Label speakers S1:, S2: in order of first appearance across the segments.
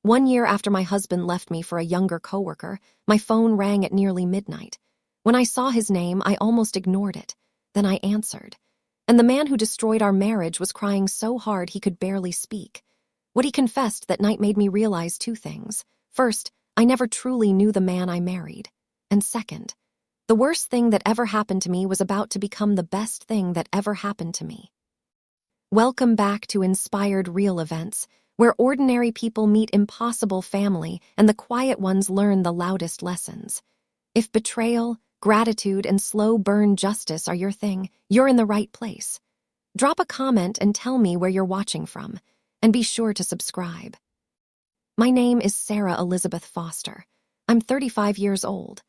S1: 1 year after my husband left me for a younger coworker, my phone rang at nearly midnight. When I saw his name, I almost ignored it. Then I answered. And the man who destroyed our marriage was crying so hard he could barely speak. What he confessed that night made me realize two things. First, I never truly knew the man I married. And second, the worst thing that ever happened to me was about to become the best thing that ever happened to me. Welcome back to Inspired Real Events, where ordinary people meet impossible family and the quiet ones learn the loudest lessons. If betrayal, gratitude, and slow burn justice are your thing, you're in the right place. Drop a comment and tell me where you're watching from, and be sure to subscribe. My name is Sarah Elizabeth Foster. I'm 35 years old.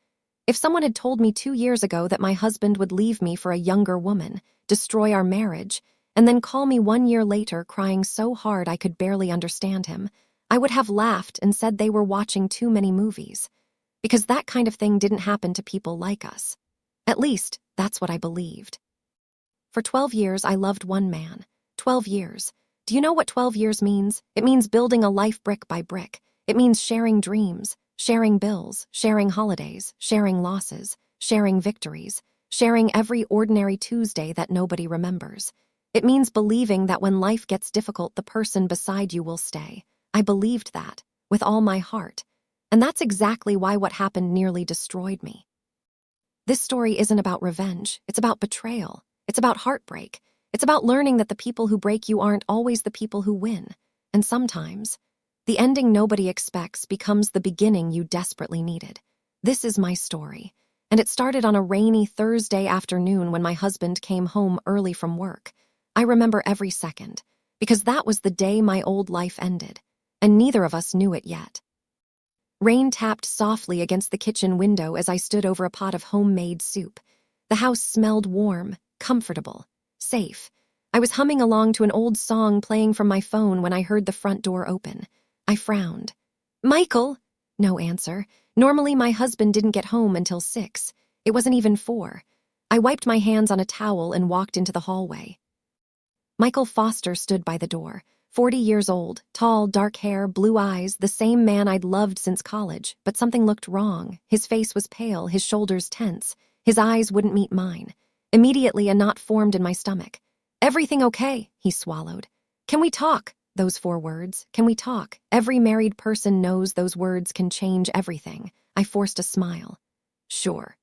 S1: If someone had told me 2 years ago that my husband would leave me for a younger woman, destroy our marriage, and then call me 1 year later crying so hard I could barely understand him, I would have laughed and said they were watching too many movies. Because that kind of thing didn't happen to people like us. At least, that's what I believed. For 12 years, I loved one man. 12 years. Do you know what 12 years means? It means building a life brick by brick. It means sharing dreams, sharing bills, sharing holidays, sharing losses, sharing victories, sharing every ordinary Tuesday that nobody remembers. It means believing that when life gets difficult, the person beside you will stay. I believed that, with all my heart. And that's exactly why what happened nearly destroyed me. This story isn't about revenge. It's about betrayal. It's about heartbreak. It's about learning that the people who break you aren't always the people who win. And sometimes, the ending nobody expects becomes the beginning you desperately needed. This is my story. And it started on a rainy Thursday afternoon when my husband came home early from work. I remember every second, because that was the day my old life ended, and neither of us knew it yet. Rain tapped softly against the kitchen window as I stood over a pot of homemade soup. The house smelled warm, comfortable, safe. I was humming along to an old song playing from my phone when I heard the front door open. I frowned. "Michael!" No answer. Normally my husband didn't get home until 6. It wasn't even 4. I wiped my hands on a towel and walked into the hallway. Michael Foster stood by the door. 40 years old, tall, dark hair, blue eyes, the same man I'd loved since college, but something looked wrong. His face was pale, his shoulders tense. His eyes wouldn't meet mine. Immediately, a knot formed in my stomach. "Everything okay?" he swallowed. "Can we talk?" Those 4 words. Can we talk? Every married person knows those words can change everything. I forced a smile. "Sure."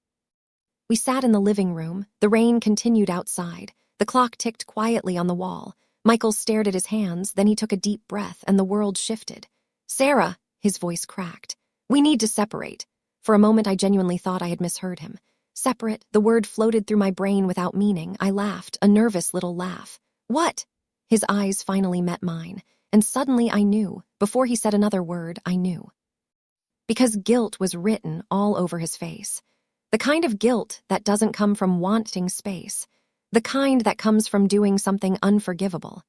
S1: We sat in the living room. The rain continued outside. The clock ticked quietly on the wall. Michael stared at his hands, then he took a deep breath, and the world shifted. "Sarah," his voice cracked. "We need to separate." For a moment, I genuinely thought I had misheard him. Separate, the word floated through my brain without meaning. I laughed, a nervous little laugh. "What?" His eyes finally met mine, and suddenly I knew. Before he said another word, I knew. Because guilt was written all over his face. The kind of guilt that doesn't come from wanting space. The kind that comes from doing something unforgivable.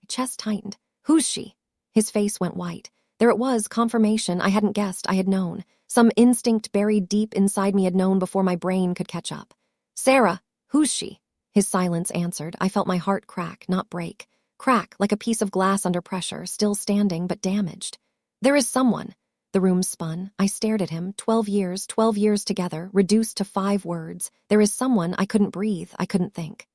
S1: My chest tightened. "Who's she?" His face went white. There it was, confirmation. I hadn't guessed, I had known. Some instinct buried deep inside me had known before my brain could catch up. "Sarah, who's she?" His silence answered. I felt my heart crack, not break. Crack, like a piece of glass under pressure, still standing but damaged. "There is someone." The room spun. I stared at him. 12 years together, reduced to 5 words. There is someone. I couldn't breathe. I couldn't think.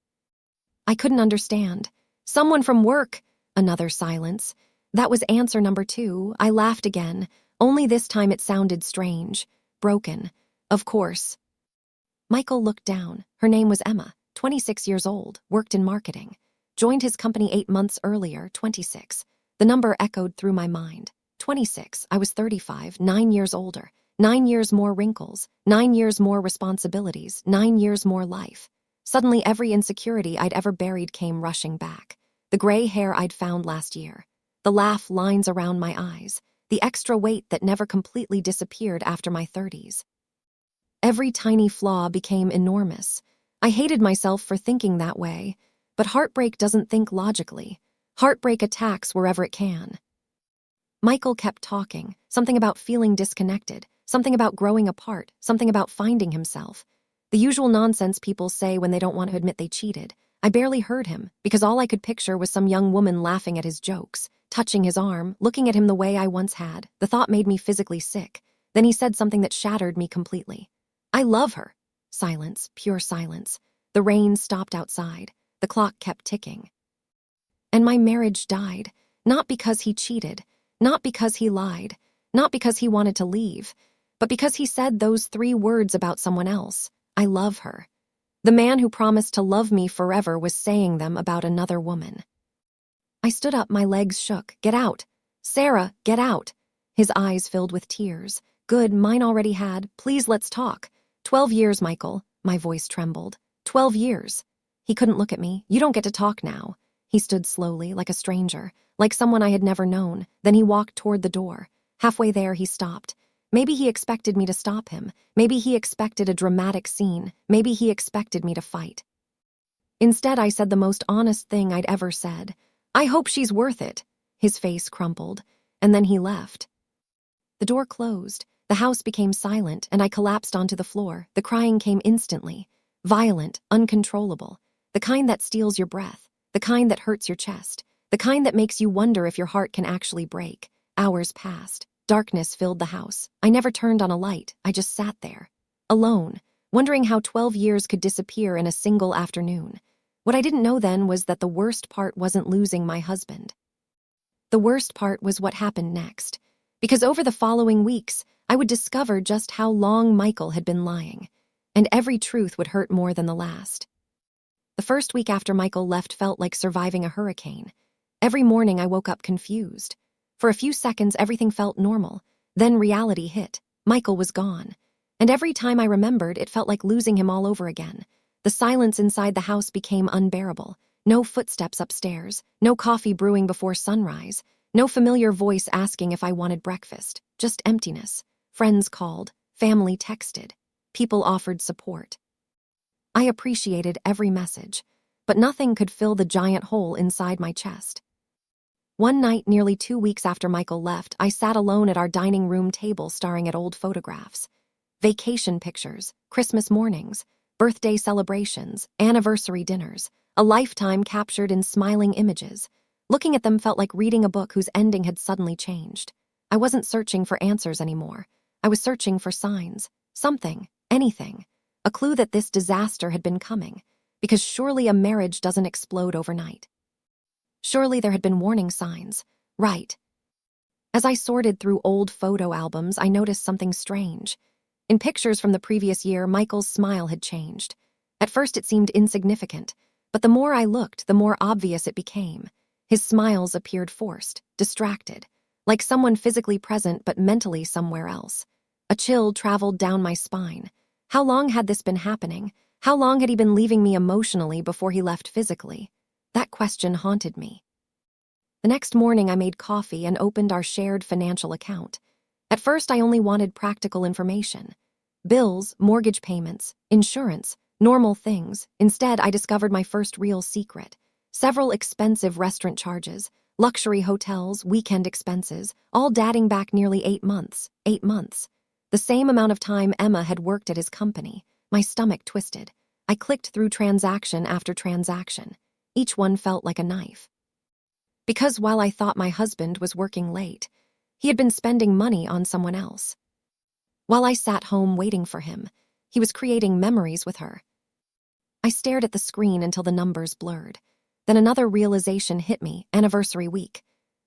S1: I couldn't understand. "Someone from work." Another silence. That was answer number 2. I laughed again. Only this time it sounded strange. Broken. "Of course." Michael looked down. Her name was Emma, 26 years old, worked in marketing. Joined his company 8 months earlier, 26. The number echoed through my mind. 26, I was 35, 9 years older, 9 years more wrinkles, 9 years more responsibilities, 9 years more life. Suddenly every insecurity I'd ever buried came rushing back. The gray hair I'd found last year, the laugh lines around my eyes, the extra weight that never completely disappeared after my 30s. Every tiny flaw became enormous. I hated myself for thinking that way, but heartbreak doesn't think logically. Heartbreak attacks wherever it can. Michael kept talking, something about feeling disconnected, something about growing apart, something about finding himself. The usual nonsense people say when they don't want to admit they cheated. I barely heard him, because all I could picture was some young woman laughing at his jokes. touching his arm, looking at him the way I once had. The thought made me physically sick. Then he said something that shattered me completely. "I love her." Silence, pure silence. The rain stopped outside. The clock kept ticking. And my marriage died, not because he cheated, not because he lied, not because he wanted to leave, but because he said those 3 words about someone else. I love her. The man who promised to love me forever was saying them about another woman. I stood up, my legs shook. "Get out. Sarah, get out." His eyes filled with tears. "Good, mine already had. Please, let's talk." 12 years, Michael." My voice trembled. 12 years. He couldn't look at me. "You don't get to talk now." He stood slowly, like a stranger, like someone I had never known. Then he walked toward the door. Halfway there, he stopped. Maybe he expected me to stop him. Maybe he expected a dramatic scene. Maybe he expected me to fight. Instead, I said the most honest thing I'd ever said. "I hope she's worth it." His face crumpled, and then he left. The door closed. The house became silent, and I collapsed onto the floor. The crying came instantly. Violent, uncontrollable. The kind that steals your breath. The kind that hurts your chest. The kind that makes you wonder if your heart can actually break. Hours passed. Darkness filled the house. I never turned on a light. I just sat there, alone, wondering how 12 years could disappear in a single afternoon. What I didn't know then was that the worst part wasn't losing my husband. The worst part was what happened next. Because over the following weeks, I would discover just how long Michael had been lying. And every truth would hurt more than the last. The first week after Michael left felt like surviving a hurricane. Every morning I woke up confused. For a few seconds, everything felt normal. Then reality hit. Michael was gone. And every time I remembered, it felt like losing him all over again. The silence inside the house became unbearable. No footsteps upstairs. No coffee brewing before sunrise. No familiar voice asking if I wanted breakfast. Just emptiness. Friends called. Family texted. People offered support. I appreciated every message, but nothing could fill the giant hole inside my chest. One night, nearly 2 weeks after Michael left, I sat alone at our dining room table staring at old photographs. Vacation pictures, Christmas mornings, birthday celebrations, anniversary dinners, a lifetime captured in smiling images. Looking at them felt like reading a book whose ending had suddenly changed. I wasn't searching for answers anymore. I was searching for signs. Something, anything. A clue that this disaster had been coming. Because surely a marriage doesn't explode overnight. Surely there had been warning signs. Right. As I sorted through old photo albums, I noticed something strange. In pictures from the previous year, Michael's smile had changed. At first it seemed insignificant, but the more I looked, the more obvious it became. His smiles appeared forced, distracted, like someone physically present but mentally somewhere else. A chill traveled down my spine. How long had this been happening? How long had he been leaving me emotionally before he left physically? That question haunted me. The next morning, I made coffee and opened our shared financial account. At first, I only wanted practical information. Bills, mortgage payments, insurance, normal things. Instead, I discovered my first real secret. Several expensive restaurant charges, luxury hotels, weekend expenses, all dating back nearly 8 months. 8 months. The same amount of time Emma had worked at his company. My stomach twisted. I clicked through transaction after transaction. Each one felt like a knife. Because while I thought my husband was working late, he had been spending money on someone else. While I sat home waiting for him, he was creating memories with her. I stared at the screen until the numbers blurred. Then another realization hit me, anniversary week.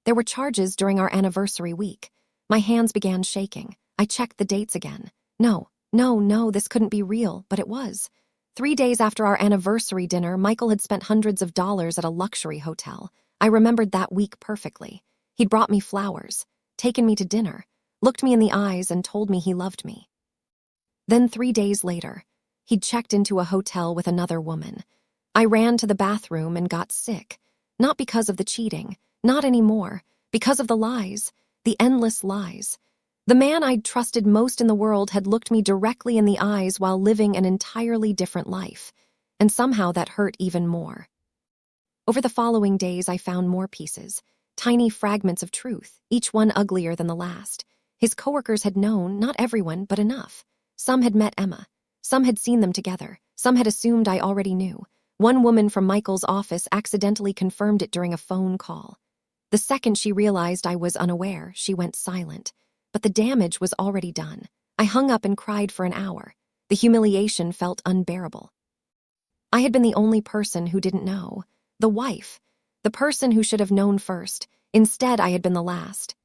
S1: There were charges during our anniversary week. My hands began shaking. I checked the dates again. No, this couldn't be real, but it was. 3 days after our anniversary dinner, Michael had spent hundreds of dollars at a luxury hotel. I remembered that week perfectly. He'd brought me flowers, taken me to dinner, looked me in the eyes and told me he loved me. Then 3 days later, he'd checked into a hotel with another woman. I ran to the bathroom and got sick. Not because of the cheating, not anymore, because of the lies, the endless lies. The man I'd trusted most in the world had looked me directly in the eyes while living an entirely different life, and somehow that hurt even more. Over the following days, I found more pieces, tiny fragments of truth, each one uglier than the last. His coworkers had known, not everyone, but enough. Some had met Emma. Some had seen them together. Some had assumed I already knew. One woman from Michael's office accidentally confirmed it during a phone call. The second she realized I was unaware, she went silent. But the damage was already done. I hung up and cried for an hour. The humiliation felt unbearable. I had been the only person who didn't know. The wife. The person who should have known first. Instead, I had been the last.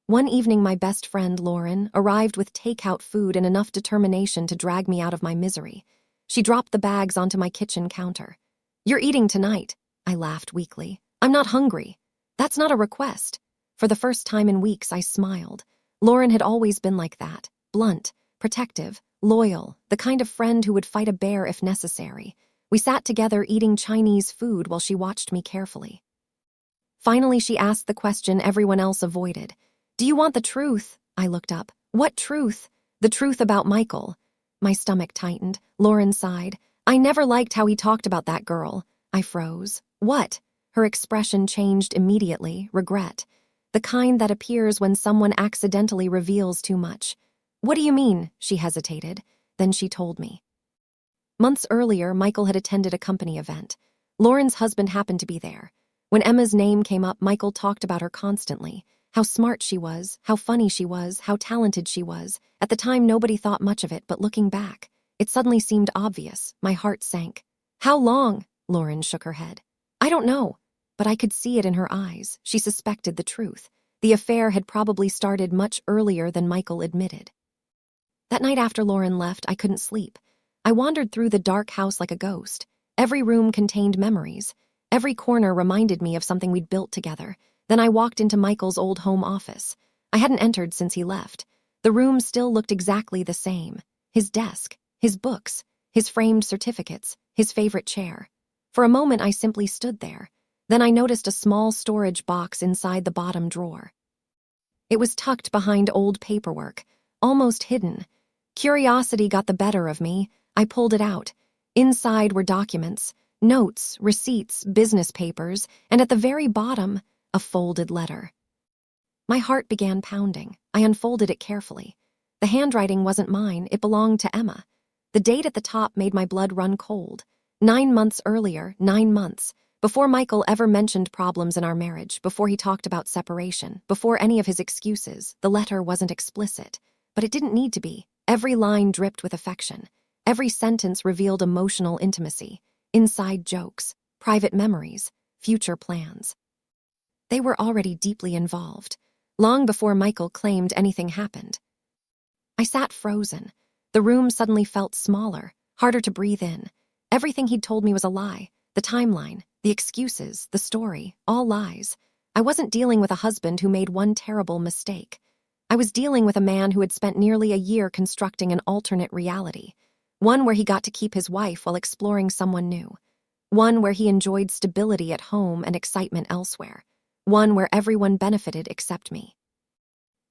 S1: One evening, my best friend, Lauren, arrived with takeout food and enough determination to drag me out of my misery. She dropped the bags onto my kitchen counter. "You're eating tonight," I laughed weakly. "I'm not hungry." "That's not a request." For the first time in weeks, I smiled. Lauren had always been like that, blunt, protective, loyal, the kind of friend who would fight a bear if necessary. We sat together eating Chinese food while she watched me carefully. Finally, she asked the question everyone else avoided. "Do you want the truth?" I looked up. "What truth?" "The truth about Michael." My stomach tightened. Lauren sighed. "I never liked how he talked about that girl." I froze. "What?" Her expression changed immediately, regret. The kind that appears when someone accidentally reveals too much. "What do you mean?" She hesitated. Then she told me. Months earlier, Michael had attended a company event. Lauren's husband happened to be there. When Emma's name came up, Michael talked about her constantly. How smart she was, how funny she was, how talented she was. At the time, nobody thought much of it, but looking back, it suddenly seemed obvious. My heart sank. "How long?" Lauren shook her head. "I don't know." But I could see it in her eyes. She suspected the truth. The affair had probably started much earlier than Michael admitted. That night after Lauren left, I couldn't sleep. I wandered through the dark house like a ghost. Every room contained memories. Every corner reminded me of something we'd built together. Then I walked into Michael's old home office. I hadn't entered since he left. The room still looked exactly the same. His desk, his books, his framed certificates, his favorite chair. For a moment, I simply stood there. Then I noticed a small storage box inside the bottom drawer. It was tucked behind old paperwork, almost hidden. Curiosity got the better of me. I pulled it out. Inside were documents, notes, receipts, business papers, and at the very bottom, a folded letter. My heart began pounding. I unfolded it carefully. The handwriting wasn't mine, it belonged to Emma. The date at the top made my blood run cold. 9 months earlier, 9 months. Before Michael ever mentioned problems in our marriage, before he talked about separation, before any of his excuses, the letter wasn't explicit. But it didn't need to be. Every line dripped with affection. Every sentence revealed emotional intimacy, inside jokes, private memories, future plans. They were already deeply involved, long before Michael claimed anything happened. I sat frozen. The room suddenly felt smaller, harder to breathe in. Everything he'd told me was a lie. The timeline, the excuses, the story, all lies. I wasn't dealing with a husband who made one terrible mistake. I was dealing with a man who had spent nearly a year constructing an alternate reality, one where he got to keep his wife while exploring someone new, one where he enjoyed stability at home and excitement elsewhere, one where everyone benefited except me.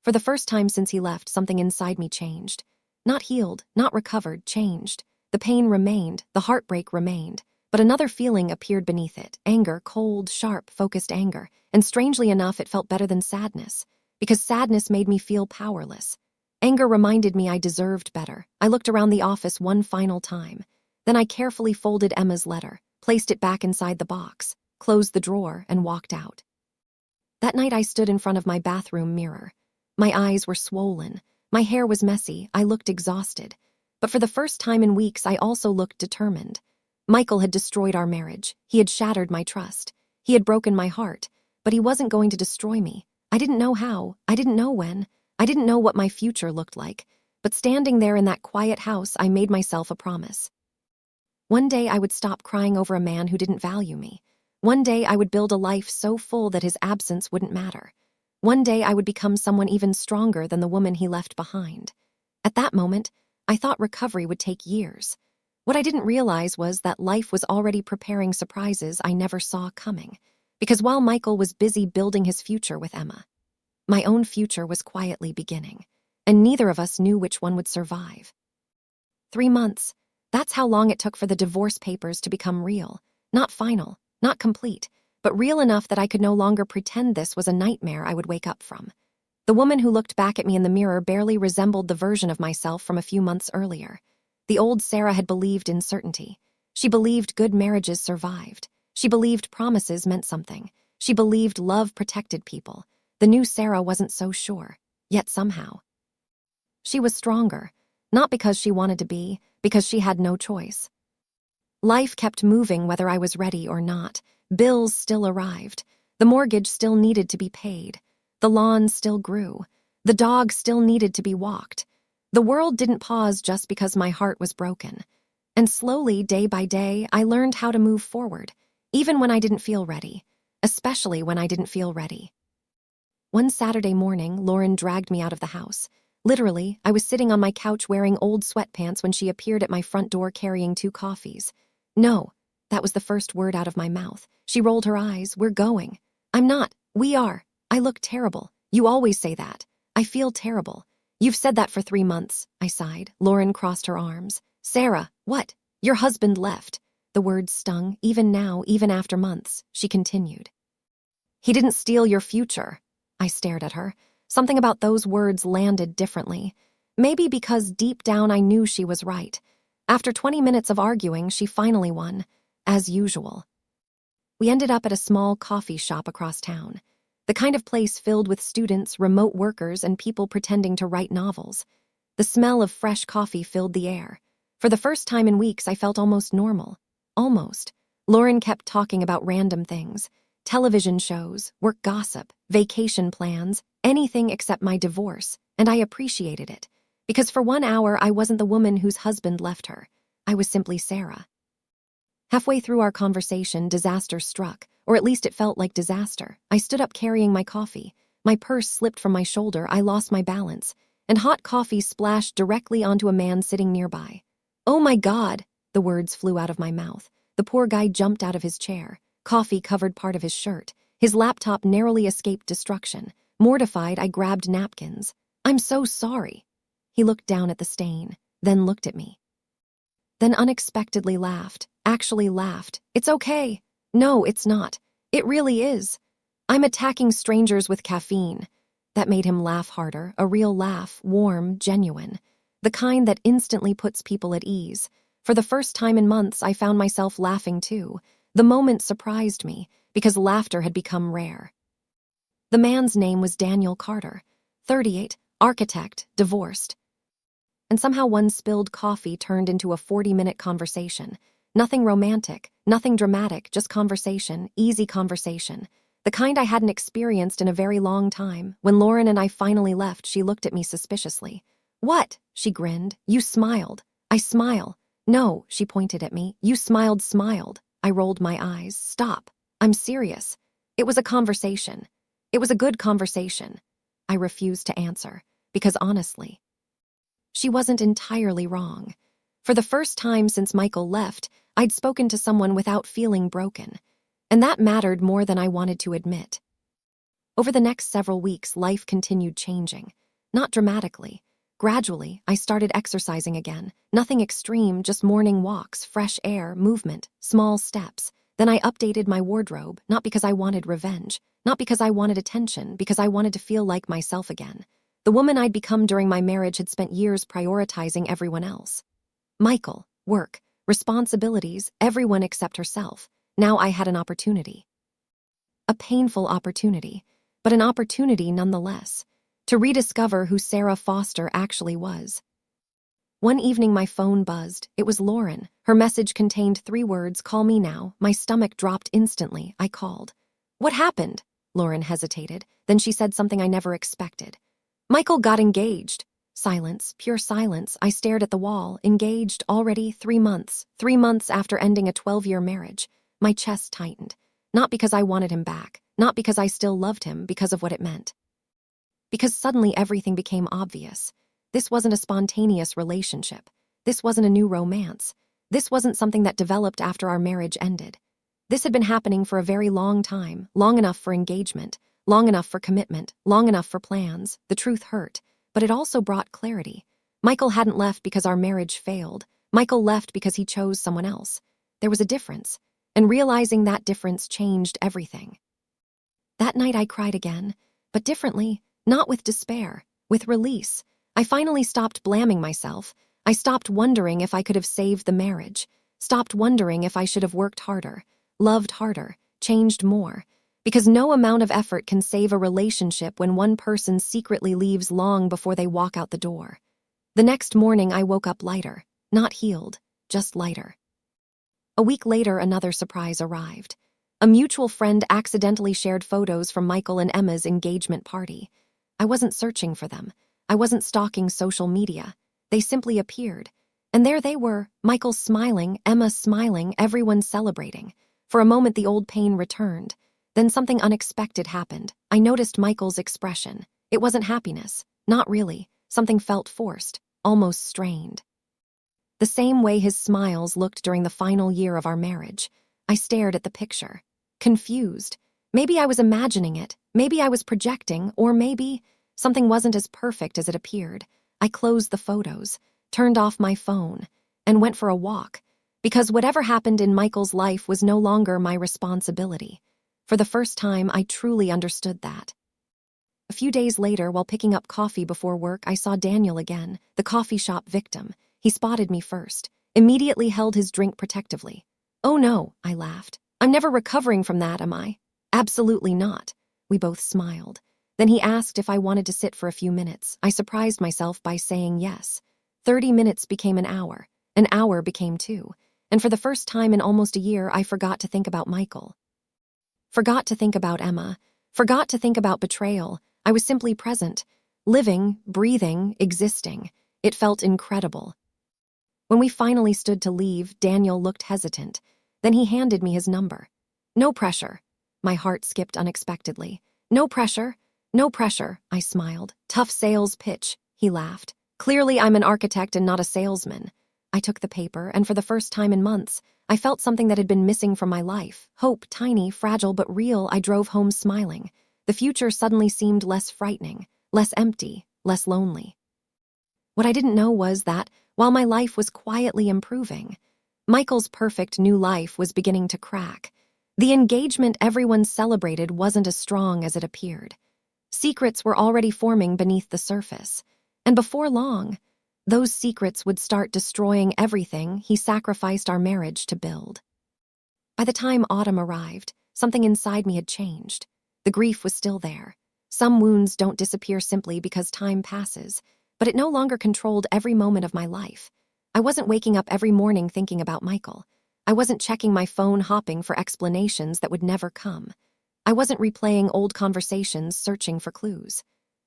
S1: For the first time since he left, something inside me changed. Not healed, not recovered, changed. The pain remained, the heartbreak remained, but another feeling appeared beneath it. Anger, cold, sharp, focused anger. And strangely enough, it felt better than sadness, because sadness made me feel powerless. Anger reminded me I deserved better. I looked around the office one final time. Then I carefully folded Emma's letter, placed it back inside the box, closed the drawer, and walked out. That night I stood in front of my bathroom mirror. My eyes were swollen. My hair was messy. I looked exhausted. But for the first time in weeks, I also looked determined. Michael had destroyed our marriage. He had shattered my trust. He had broken my heart. But he wasn't going to destroy me. I didn't know how. I didn't know when. I didn't know what my future looked like. But standing there in that quiet house, I made myself a promise. One day I would stop crying over a man who didn't value me. One day I would build a life so full that his absence wouldn't matter. One day I would become someone even stronger than the woman he left behind. At that moment, I thought recovery would take years. What I didn't realize was that life was already preparing surprises I never saw coming. Because while Michael was busy building his future with Emma, my own future was quietly beginning, and neither of us knew which one would survive. 3 months. That's how long it took for the divorce papers to become real. Not final, not complete, but real enough that I could no longer pretend this was a nightmare I would wake up from. The woman who looked back at me in the mirror barely resembled the version of myself from a few months earlier. The old Sarah had believed in certainty. She believed good marriages survived. She believed promises meant something. She believed love protected people. The new Sarah wasn't so sure. Yet somehow, she was stronger. Not because she wanted to be, because she had no choice. Life kept moving whether I was ready or not. Bills still arrived. The mortgage still needed to be paid. The lawn still grew. The dog still needed to be walked. The world didn't pause just because my heart was broken. And slowly, day by day, I learned how to move forward, even when I didn't feel ready, especially when I didn't feel ready. One Saturday morning, Lauren dragged me out of the house. Literally, I was sitting on my couch wearing old sweatpants when she appeared at my front door carrying 2 coffees. No, that was the first word out of my mouth. She rolled her eyes. We're going. I'm not. We are. I look terrible. You always say that. I feel terrible. You've said that for 3 months, I sighed. Lauren crossed her arms. Sarah, what? Your husband left. The words stung, even now, even after months. She continued. He didn't steal your future. I stared at her. Something about those words landed differently. Maybe because deep down I knew she was right. After 20 minutes of arguing, she finally won, as usual. We ended up at a small coffee shop across town. The kind of place filled with students, remote workers, and people pretending to write novels. The smell of fresh coffee filled the air. For the first time in weeks, I felt almost normal. Almost. Lauren kept talking about random things. Television shows, work gossip, vacation plans, anything except my divorce, and I appreciated it. Because for 1 hour, I wasn't the woman whose husband left her. I was simply Sarah. Halfway through our conversation, disaster struck, or at least it felt like disaster. I stood up carrying my coffee. My purse slipped from my shoulder, I lost my balance, and hot coffee splashed directly onto a man sitting nearby. Oh my God! The words flew out of my mouth. The poor guy jumped out of his chair. Coffee covered part of his shirt. His laptop narrowly escaped destruction. Mortified, I grabbed napkins. I'm so sorry. He looked down at the stain, then looked at me. Then unexpectedly laughed. Actually laughed. It's okay. No, it's not. It really is. I'm attacking strangers with caffeine. That made him laugh harder, a real laugh, warm, genuine. The kind that instantly puts people at ease. For the first time in months, I found myself laughing too. The moment surprised me, because laughter had become rare. The man's name was Daniel Carter, 38, architect, divorced. And somehow one spilled coffee turned into a 40-minute conversation. Nothing romantic, nothing dramatic, just conversation, easy conversation. The kind I hadn't experienced in a very long time. When Lauren and I finally left, she looked at me suspiciously. What? She grinned. You smiled. I smile. No, she pointed at me. You smiled. I rolled my eyes. Stop. I'm serious. It was a conversation. It was a good conversation. I refused to answer, because honestly, she wasn't entirely wrong. For the first time since Michael left, I'd spoken to someone without feeling broken, and that mattered more than I wanted to admit. Over the next several weeks, life continued changing. Not dramatically. Gradually, I started exercising again. Nothing extreme, just morning walks, fresh air, movement, small steps. Then I updated my wardrobe, not because I wanted revenge, not because I wanted attention, because I wanted to feel like myself again. The woman I'd become during my marriage had spent years prioritizing everyone else. Michael, work, responsibilities, everyone except herself. Now I had an opportunity. A painful opportunity, but an opportunity nonetheless, to rediscover who Sarah Foster actually was. One evening my phone buzzed. It was Lauren. Her message contained 3 words, call me now. My stomach dropped instantly. I called. What happened? Lauren hesitated. Then she said something I never expected. Michael got engaged. Silence, pure silence. I stared at the wall. Engaged already 3 months. 3 months after ending a 12-year marriage. My chest tightened. Not because I wanted him back. Not because I still loved him, because of what it meant. Because suddenly everything became obvious. This wasn't a spontaneous relationship. This wasn't a new romance. This wasn't something that developed after our marriage ended. This had been happening for a very long time, long enough for engagement, long enough for commitment, long enough for plans. The truth hurt, but it also brought clarity. Michael hadn't left because our marriage failed. Michael left because he chose someone else. There was a difference, and realizing that difference changed everything. That night I cried again, but differently, not with despair, with release. I finally stopped blaming myself. I stopped wondering if I could have saved the marriage, stopped wondering if I should have worked harder, loved harder, changed more, Because no amount of effort can save a relationship when one person secretly leaves long before they walk out the door. The next morning, I woke up lighter, not healed, just lighter. A week later, another surprise arrived. A mutual friend accidentally shared photos from Michael and Emma's engagement party. I wasn't searching for them. I wasn't stalking social media. They simply appeared. And there they were, Michael smiling, Emma smiling, everyone celebrating. For a moment, the old pain returned. Then something unexpected happened. I noticed Michael's expression. It wasn't happiness. Not really. Something felt forced, almost strained. The same way his smiles looked during the final year of our marriage. I stared at the picture, confused. Maybe I was imagining it, maybe I was projecting, or maybe something wasn't as perfect as it appeared. I closed the photos, turned off my phone, and went for a walk, because whatever happened in Michael's life was no longer my responsibility. For the first time, I truly understood that. A few days later, while picking up coffee before work, I saw Daniel again, the coffee shop victim. He spotted me first, immediately held his drink protectively. "Oh no," I laughed. "I'm never recovering from that, am I?" "Absolutely not." We both smiled. Then he asked if I wanted to sit for a few minutes. I surprised myself by saying yes. 30 minutes became an hour became 2, and for the first time in almost a year, I forgot to think about Michael. Forgot to think about Emma. Forgot to think about betrayal. I was simply present, living, breathing, existing. It felt incredible. When we finally stood to leave, Daniel looked hesitant. Then he handed me his number. "No pressure." My heart skipped unexpectedly. "No pressure, no pressure," I smiled. "Tough sales pitch," he laughed. "Clearly I'm an architect and not a salesman." I took the paper, and for the first time in months, I felt something that had been missing from my life. Hope, tiny, fragile, but real. I drove home smiling. The future suddenly seemed less frightening, less empty, less lonely. What I didn't know was that, while my life was quietly improving, Michael's perfect new life was beginning to crack. The engagement everyone celebrated wasn't as strong as it appeared. Secrets were already forming beneath the surface. And before long, those secrets would start destroying everything he sacrificed our marriage to build. By the time autumn arrived, something inside me had changed. The grief was still there. Some wounds don't disappear simply because time passes, but it no longer controlled every moment of my life. I wasn't waking up every morning thinking about Michael. I wasn't checking my phone hopping for explanations that would never come. I wasn't replaying old conversations searching for clues.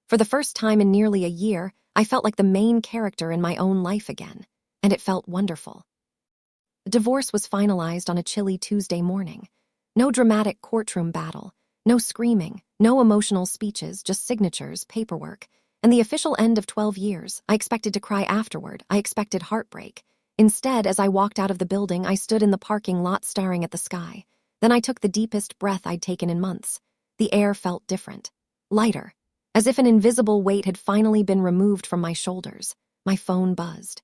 S1: For the first time in nearly a year, I felt like the main character in my own life again, and it felt wonderful. The divorce was finalized on a chilly Tuesday morning. No dramatic courtroom battle, no screaming, no emotional speeches, just signatures, paperwork, and the official end of 12 years. I expected to cry afterward. I expected heartbreak. Instead, as I walked out of the building, I stood in the parking lot staring at the sky. Then I took the deepest breath I'd taken in months. The air felt different, lighter, as if an invisible weight had finally been removed from my shoulders. My phone buzzed.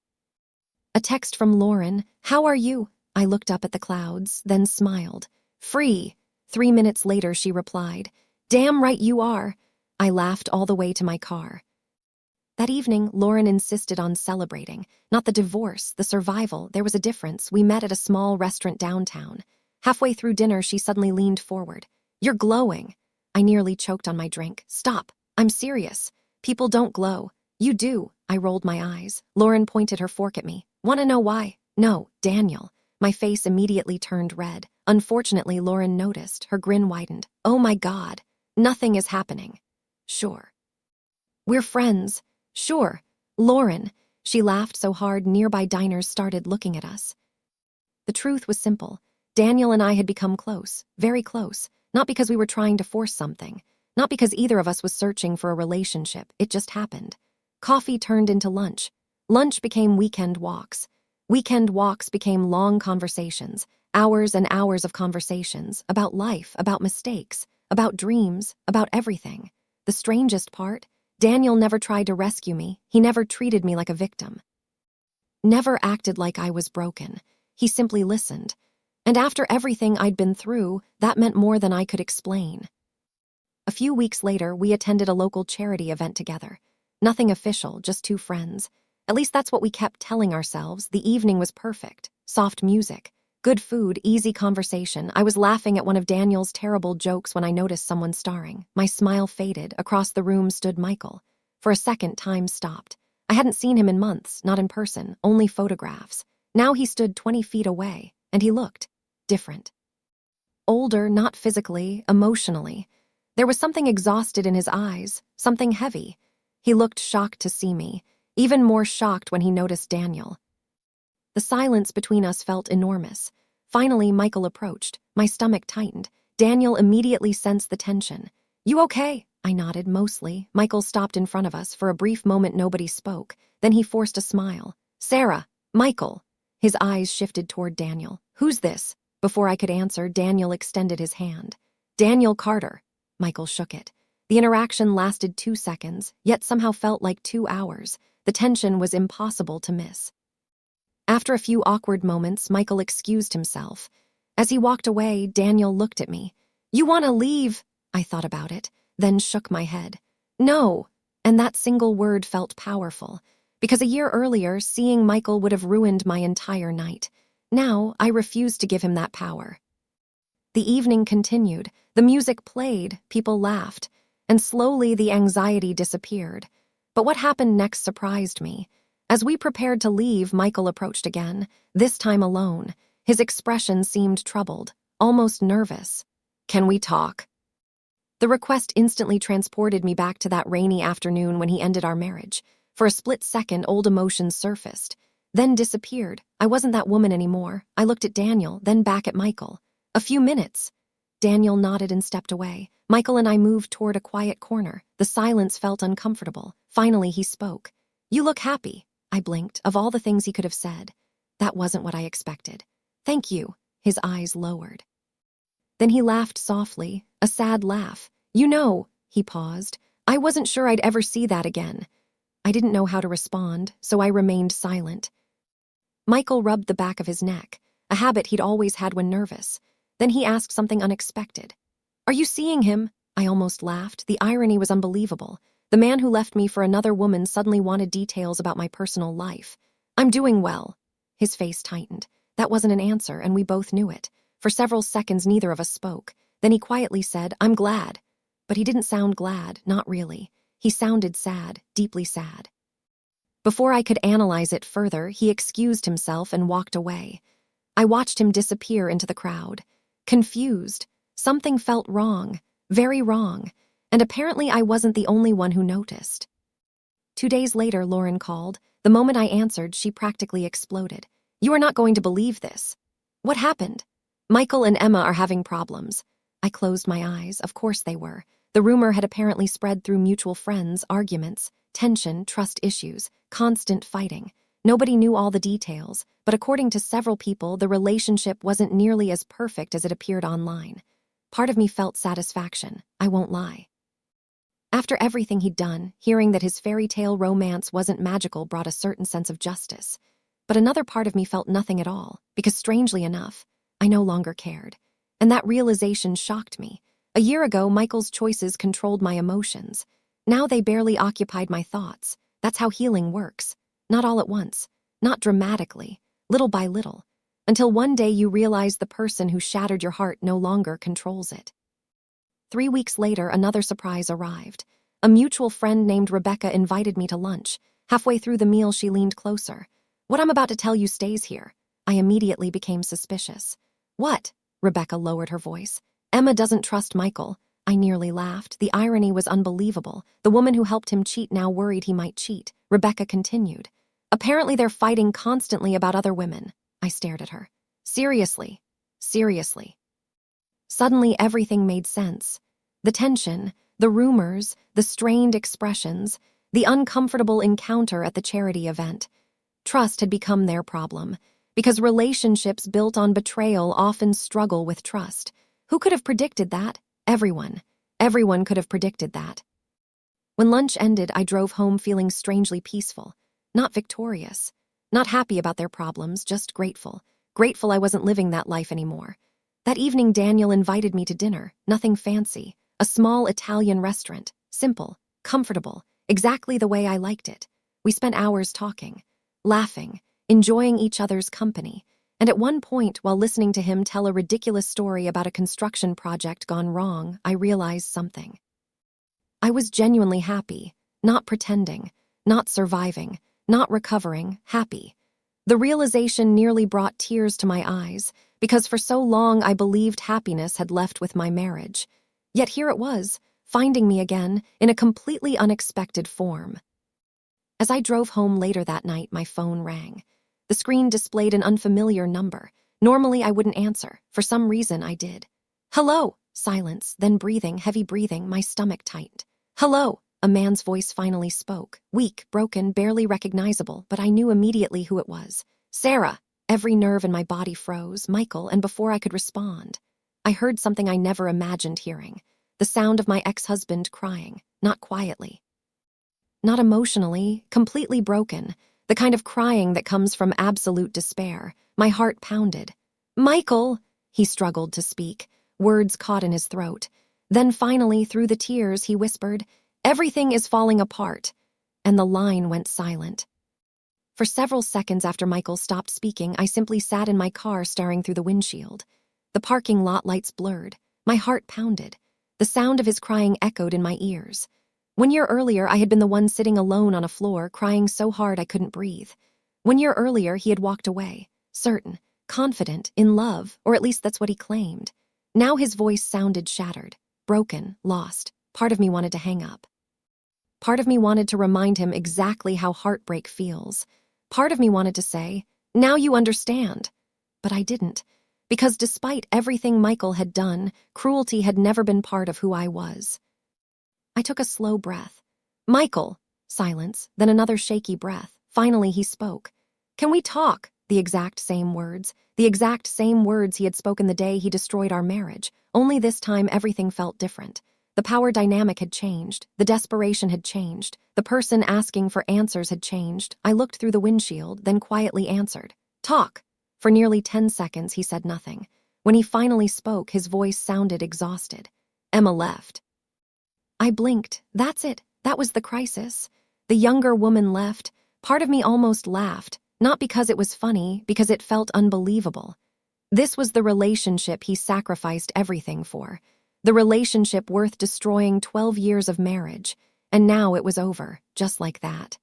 S1: A text from Lauren. "How are you?" I looked up at the clouds, then smiled. "Free." 3 minutes later, she replied. "Damn right you are." I laughed all the way to my car. That evening, Lauren insisted on celebrating. Not the divorce, the survival. There was a difference. We met at a small restaurant downtown. Halfway through dinner, she suddenly leaned forward. "You're glowing." I nearly choked on my drink. "Stop. I'm serious. People don't glow. You do." I rolled my eyes. Lauren pointed her fork at me. "Want to know why?" "No, Daniel." My face immediately turned red. Unfortunately, Lauren noticed. Her grin widened. "Oh my God. Nothing is happening." "Sure." "We're friends." "Sure." "Lauren." She laughed so hard nearby diners started looking at us. The truth was simple. Daniel and I had become close, very close, not because we were trying to force something, not because either of us was searching for a relationship. It just happened. Coffee turned into lunch. Lunch became weekend walks. Weekend walks became long conversations, hours and hours of conversations, about life, about mistakes, about dreams, about everything. The strangest part? Daniel never tried to rescue me. He never treated me like a victim. Never acted like I was broken. He simply listened. And after everything I'd been through, that meant more than I could explain. A few weeks later, we attended a local charity event together. Nothing official, just two friends. At least that's what we kept telling ourselves. The evening was perfect. Soft music, Good food, easy conversation. I was laughing at one of Daniel's terrible jokes when I noticed someone staring. My smile faded. Across the room stood Michael. For a second, time stopped. I hadn't seen him in months, not in person, only photographs. Now he stood 20 feet away, and he looked different. Older, not physically, emotionally. There was something exhausted in his eyes, something heavy. He looked shocked to see me, even more shocked when he noticed Daniel. The silence between us felt enormous. Finally, Michael approached. My stomach tightened. Daniel immediately sensed the tension. "You okay?" I nodded, mostly. Michael stopped in front of us. For a brief moment, nobody spoke. Then he forced a smile. "Sarah, Michael." His eyes shifted toward Daniel. "Who's this?" Before I could answer, Daniel extended his hand. "Daniel Carter." Michael shook it. The interaction lasted 2 seconds, yet somehow felt like 2 hours. The tension was impossible to miss. After a few awkward moments, Michael excused himself. As he walked away, Daniel looked at me. "You want to leave?" I thought about it, then shook my head. "No." And that single word felt powerful, because a year earlier, seeing Michael would have ruined my entire night. Now, I refused to give him that power. The evening continued. The music played, people laughed, and slowly the anxiety disappeared. But what happened next surprised me. As we prepared to leave, Michael approached again, this time alone. His expression seemed troubled, almost nervous. "Can we talk?" The request instantly transported me back to that rainy afternoon when he ended our marriage. For a split second, old emotions surfaced, then disappeared. I wasn't that woman anymore. I looked at Daniel, then back at Michael. "A few minutes." Daniel nodded and stepped away. Michael and I moved toward a quiet corner. The silence felt uncomfortable. Finally, he spoke. "You look happy." I blinked. Of all the things he could have said, that wasn't what I expected. "Thank you." His eyes lowered. Then he laughed softly, a sad laugh. "You know," he paused, "I wasn't sure I'd ever see that again." I didn't know how to respond, so I remained silent. Michael rubbed the back of his neck, a habit he'd always had when nervous. Then he asked something unexpected. "Are you seeing him?" I almost laughed. The irony was unbelievable. The man who left me for another woman suddenly wanted details about my personal life. "I'm doing well." His face tightened. That wasn't an answer, and we both knew it. For several seconds, neither of us spoke. Then he quietly said, "I'm glad." But he didn't sound glad, not really. He sounded sad, deeply sad. Before I could analyze it further, he excused himself and walked away. I watched him disappear into the crowd. Confused. Something felt wrong, very wrong, and apparently I wasn't the only one who noticed. 2 days later, Lauren called. The moment I answered, she practically exploded. "You are not going to believe this." "What happened?" "Michael and Emma are having problems." I closed my eyes. Of course they were. The rumor had apparently spread through mutual friends, arguments, tension, trust issues, constant fighting. Nobody knew all the details, but according to several people, the relationship wasn't nearly as perfect as it appeared online. Part of me felt satisfaction, I won't lie. After everything he'd done, hearing that his fairy tale romance wasn't magical brought a certain sense of justice. But another part of me felt nothing at all, because strangely enough, I no longer cared. And that realization shocked me. A year ago, Michael's choices controlled my emotions. Now they barely occupied my thoughts. That's how healing works. Not all at once, not dramatically, little by little, until one day you realize the person who shattered your heart no longer controls it. 3 weeks later, another surprise arrived. A mutual friend named Rebecca invited me to lunch. Halfway through the meal, she leaned closer. "What I'm about to tell you stays here." I immediately became suspicious. "What?" Rebecca lowered her voice. "Emma doesn't trust Michael." I nearly laughed. The irony was unbelievable. The woman who helped him cheat now worried he might cheat. Rebecca continued. "Apparently they're fighting constantly about other women." I stared at her. Seriously. Seriously. Suddenly everything made sense. The tension, the rumors, the strained expressions, the uncomfortable encounter at the charity event. Trust had become their problem, because relationships built on betrayal often struggle with trust. Who could have predicted that? Everyone. Everyone could have predicted that. When lunch ended, I drove home feeling strangely peaceful. Not victorious. Not happy about their problems, just grateful. Grateful I wasn't living that life anymore. That evening, Daniel invited me to dinner. Nothing fancy. A small Italian restaurant. Simple. Comfortable. Exactly the way I liked it. We spent hours talking, laughing, enjoying each other's company. And at one point, while listening to him tell a ridiculous story about a construction project gone wrong, I realized something. I was genuinely happy, not pretending, not surviving, not recovering, happy. The realization nearly brought tears to my eyes, because for so long I believed happiness had left with my marriage. Yet here it was, finding me again, in a completely unexpected form. As I drove home later that night, my phone rang. The screen displayed an unfamiliar number. Normally I wouldn't answer. For some reason I did. "Hello!" Silence, then breathing, heavy breathing, my stomach tightened. "Hello!" A man's voice finally spoke. Weak, broken, barely recognizable, but I knew immediately who it was. "Sarah!" Every nerve in my body froze. "Michael," and before I could respond, I heard something I never imagined hearing. The sound of my ex-husband crying, not quietly, not emotionally, completely broken, the kind of crying that comes from absolute despair. My heart pounded. "Michael!" He struggled to speak, words caught in his throat. Then finally, through the tears, he whispered, "Everything is falling apart." And the line went silent. For several seconds after Michael stopped speaking, I simply sat in my car staring through the windshield. The parking lot lights blurred. My heart pounded. The sound of his crying echoed in my ears. 1 year earlier, I had been the one sitting alone on a floor, crying so hard I couldn't breathe. 1 year earlier, he had walked away, certain, confident, in love, or at least that's what he claimed. Now his voice sounded shattered, broken, lost. Part of me wanted to hang up. Part of me wanted to remind him exactly how heartbreak feels. Part of me wanted to say, "Now you understand." But I didn't, because despite everything Michael had done, cruelty had never been part of who I was. I took a slow breath. "Michael." Silence, then another shaky breath. Finally he spoke. "Can we talk?" The exact same words he had spoken the day he destroyed our marriage. Only this time everything felt different. The power dynamic had changed. The desperation had changed. The person asking for answers had changed. I looked through the windshield, then quietly answered, "Talk." For nearly 10 seconds he said nothing. When he finally spoke, his voice sounded exhausted. "Emma left." I blinked. That's it. That was the crisis. The younger woman left. Part of me almost laughed, not because it was funny, because it felt unbelievable. This was the relationship he sacrificed everything for. The relationship worth destroying 12 years of marriage. And now it was over, just like that.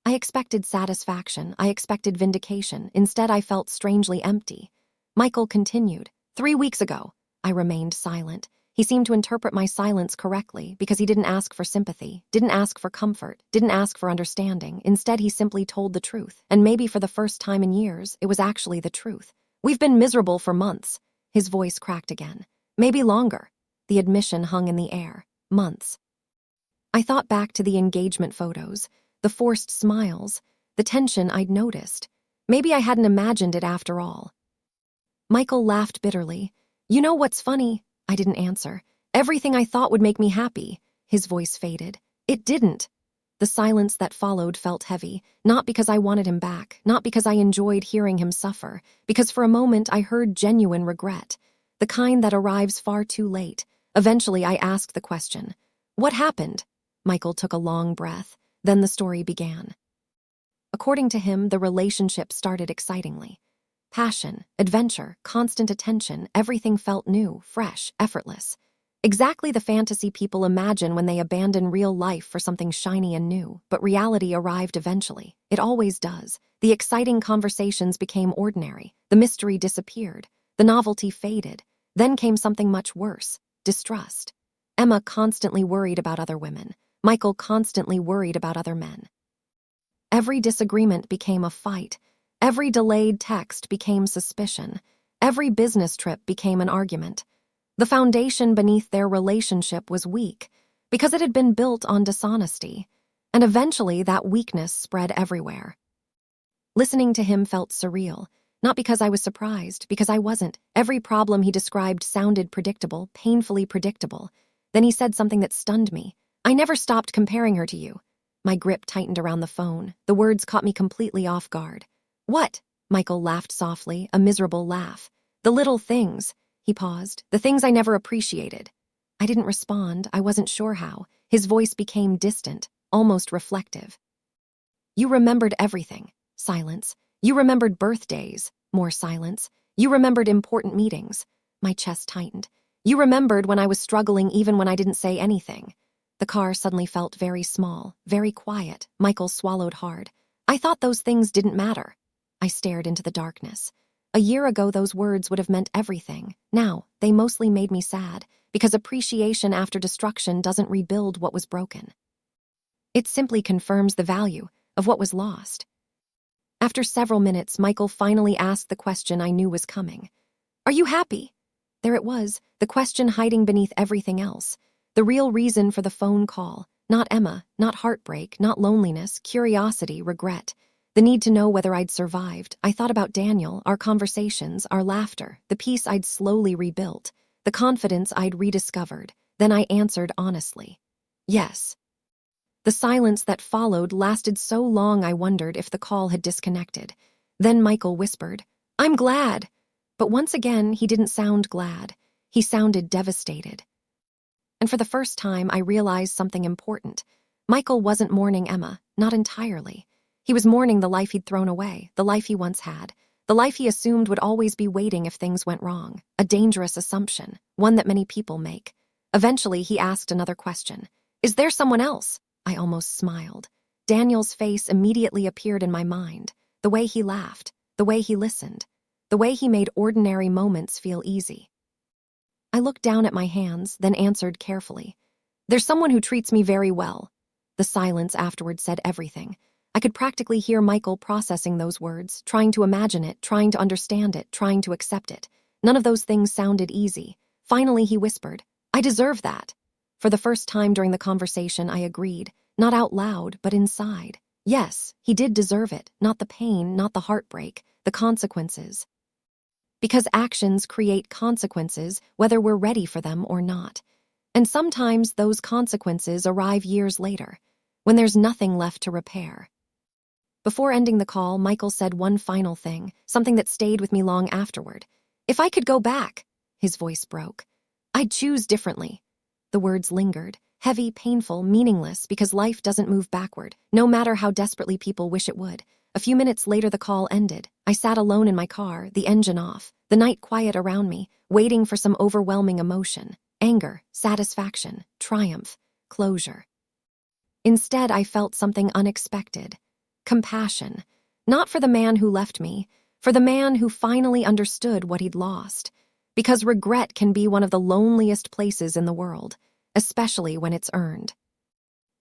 S1: I expected satisfaction. I expected vindication. Instead, I felt strangely empty. Michael continued. 3 weeks ago. I remained silent. He seemed to interpret my silence correctly because he didn't ask for sympathy, didn't ask for comfort, didn't ask for understanding. Instead, he simply told the truth. And maybe for the first time in years, it was actually the truth. "We've been miserable for months." His voice cracked again. "Maybe longer." The admission hung in the air. Months. I thought back to the engagement photos, the forced smiles, the tension I'd noticed. Maybe I hadn't imagined it after all. Michael laughed bitterly. "You know what's funny?" I didn't answer. "Everything I thought would make me happy." His voice faded. It didn't. The silence that followed felt heavy, not because I wanted him back, not because I enjoyed hearing him suffer, because for a moment I heard genuine regret, the kind that arrives far too late. Eventually I asked the question, "What happened?" Michael took a long breath. Then the story began. According to him, the relationship started excitingly. Passion, adventure, constant attention, everything felt new, fresh, effortless. Exactly the fantasy people imagine when they abandon real life for something shiny and new. But reality arrived eventually. It always does. The exciting conversations became ordinary. The mystery disappeared. The novelty faded. Then came something much worse, distrust. Emma constantly worried about other women. Michael constantly worried about other men. Every disagreement became a fight. Every delayed text became suspicion. Every business trip became an argument. The foundation beneath their relationship was weak because it had been built on dishonesty. And eventually that weakness spread everywhere. Listening to him felt surreal. Not because I was surprised, because I wasn't. Every problem he described sounded predictable, painfully predictable. Then he said something that stunned me. "I never stopped comparing her to you." My grip tightened around the phone. The words caught me completely off guard. "What?" Michael laughed softly, a miserable laugh. "The little things." He paused. "The things I never appreciated." I didn't respond. I wasn't sure how. His voice became distant, almost reflective. "You remembered everything." Silence. "You remembered birthdays." More silence. You remembered important meetings. My chest tightened. You remembered when I was struggling even when I didn't say anything. The car suddenly felt very small, very quiet. Michael swallowed hard. I thought those things didn't matter. I stared into the darkness. A year ago, those words would have meant everything. Now, they mostly made me sad, because appreciation after destruction doesn't rebuild what was broken. It simply confirms the value of what was lost. After several minutes, Michael finally asked the question I knew was coming. Are you happy? There it was, the question hiding beneath everything else. The real reason for the phone call. Not Emma, not heartbreak, not loneliness, curiosity, regret. The need to know whether I'd survived. I thought about Daniel, our conversations, our laughter, the peace I'd slowly rebuilt, the confidence I'd rediscovered. Then I answered honestly. Yes. The silence that followed lasted so long I wondered if the call had disconnected. Then Michael whispered, I'm glad. But once again, he didn't sound glad. He sounded devastated. And for the first time, I realized something important. Michael wasn't mourning Emma, not entirely. He was mourning the life he'd thrown away, the life he once had, the life he assumed would always be waiting if things went wrong, a dangerous assumption, one that many people make. Eventually, he asked another question. Is there someone else? I almost smiled. Daniel's face immediately appeared in my mind, the way he laughed, the way he listened, the way he made ordinary moments feel easy. I looked down at my hands, then answered carefully. There's someone who treats me very well. The silence afterward said everything. I could practically hear Michael processing those words, trying to imagine it, trying to understand it, trying to accept it. None of those things sounded easy. Finally, he whispered, I deserve that. For the first time during the conversation, I agreed, not out loud, but inside. Yes, he did deserve it, not the pain, not the heartbreak, the consequences. Because actions create consequences, whether we're ready for them or not. And sometimes those consequences arrive years later, when there's nothing left to repair. Before ending the call, Michael said one final thing, something that stayed with me long afterward. If I could go back, his voice broke, I'd choose differently. The words lingered, heavy, painful, meaningless, because life doesn't move backward, no matter how desperately people wish it would. A few minutes later, the call ended. I sat alone in my car, the engine off, the night quiet around me, waiting for some overwhelming emotion. Anger, satisfaction, triumph, closure. Instead, I felt something unexpected. Compassion. Not for the man who left me, for the man who finally understood what he'd lost. Because regret can be one of the loneliest places in the world, especially when it's earned.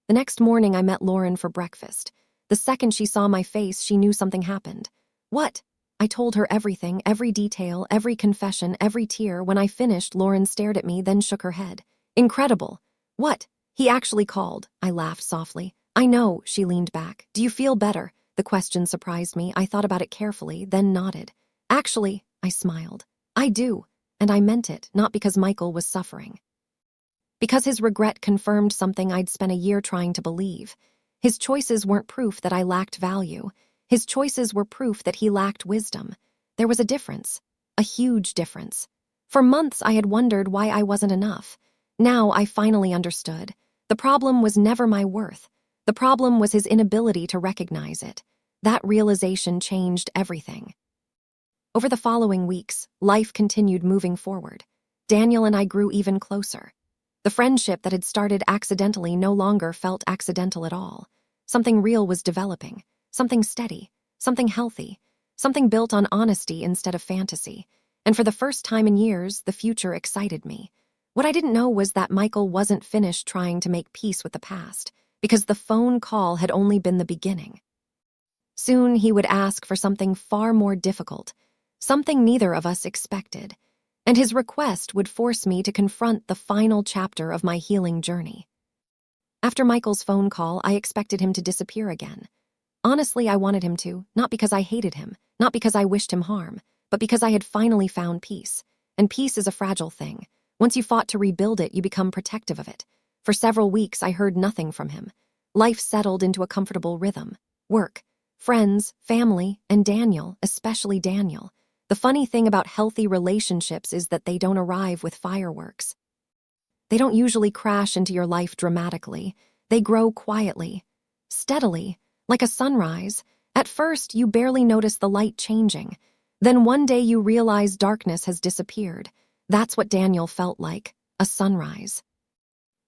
S1: The next morning, I met Lauren for breakfast. The second she saw my face, she knew something happened. What? I told her everything, every detail, every confession, every tear. When I finished, Lauren stared at me, then shook her head. Incredible. What? He actually called. I laughed softly. I know, she leaned back. Do you feel better? The question surprised me. I thought about it carefully, then nodded. Actually, I smiled. I do. And I meant it, not because Michael was suffering. Because his regret confirmed something I'd spent a year trying to believe. His choices weren't proof that I lacked value. His choices were proof that he lacked wisdom. There was a difference, a huge difference. For months I had wondered why I wasn't enough. Now I finally understood. The problem was never my worth. The problem was his inability to recognize it. That realization changed everything. Over the following weeks, life continued moving forward. Daniel and I grew even closer. The friendship that had started accidentally no longer felt accidental at all. Something real was developing, something steady, something healthy, something built on honesty instead of fantasy. And for the first time in years, the future excited me. What I didn't know was that Michael wasn't finished trying to make peace with the past, because the phone call had only been the beginning. Soon he would ask for something far more difficult, something neither of us expected, and his request would force me to confront the final chapter of my healing journey. After Michael's phone call, I expected him to disappear again. Honestly, I wanted him to, not because I hated him, not because I wished him harm, but because I had finally found peace. And peace is a fragile thing. Once you fought to rebuild it, you become protective of it. For several weeks, I heard nothing from him. Life settled into a comfortable rhythm. Work, friends, family, and Daniel, especially Daniel. The funny thing about healthy relationships is that they don't arrive with fireworks. They don't usually crash into your life dramatically. They grow quietly, steadily, like a sunrise. At first, you barely notice the light changing. Then one day you realize darkness has disappeared. That's what Daniel felt like, a sunrise.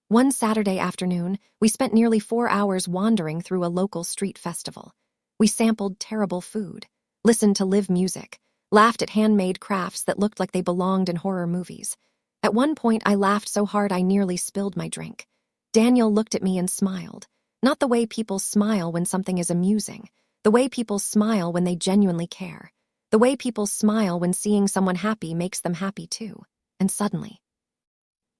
S1: One Saturday afternoon, we spent nearly 4 hours wandering through a local street festival. We sampled terrible food, listened to live music, laughed at handmade crafts that looked like they belonged in horror movies. At one point, I laughed so hard I nearly spilled my drink. Daniel looked at me and smiled. Not the way people smile when something is amusing. The way people smile when they genuinely care. The way people smile when seeing someone happy makes them happy too. And suddenly,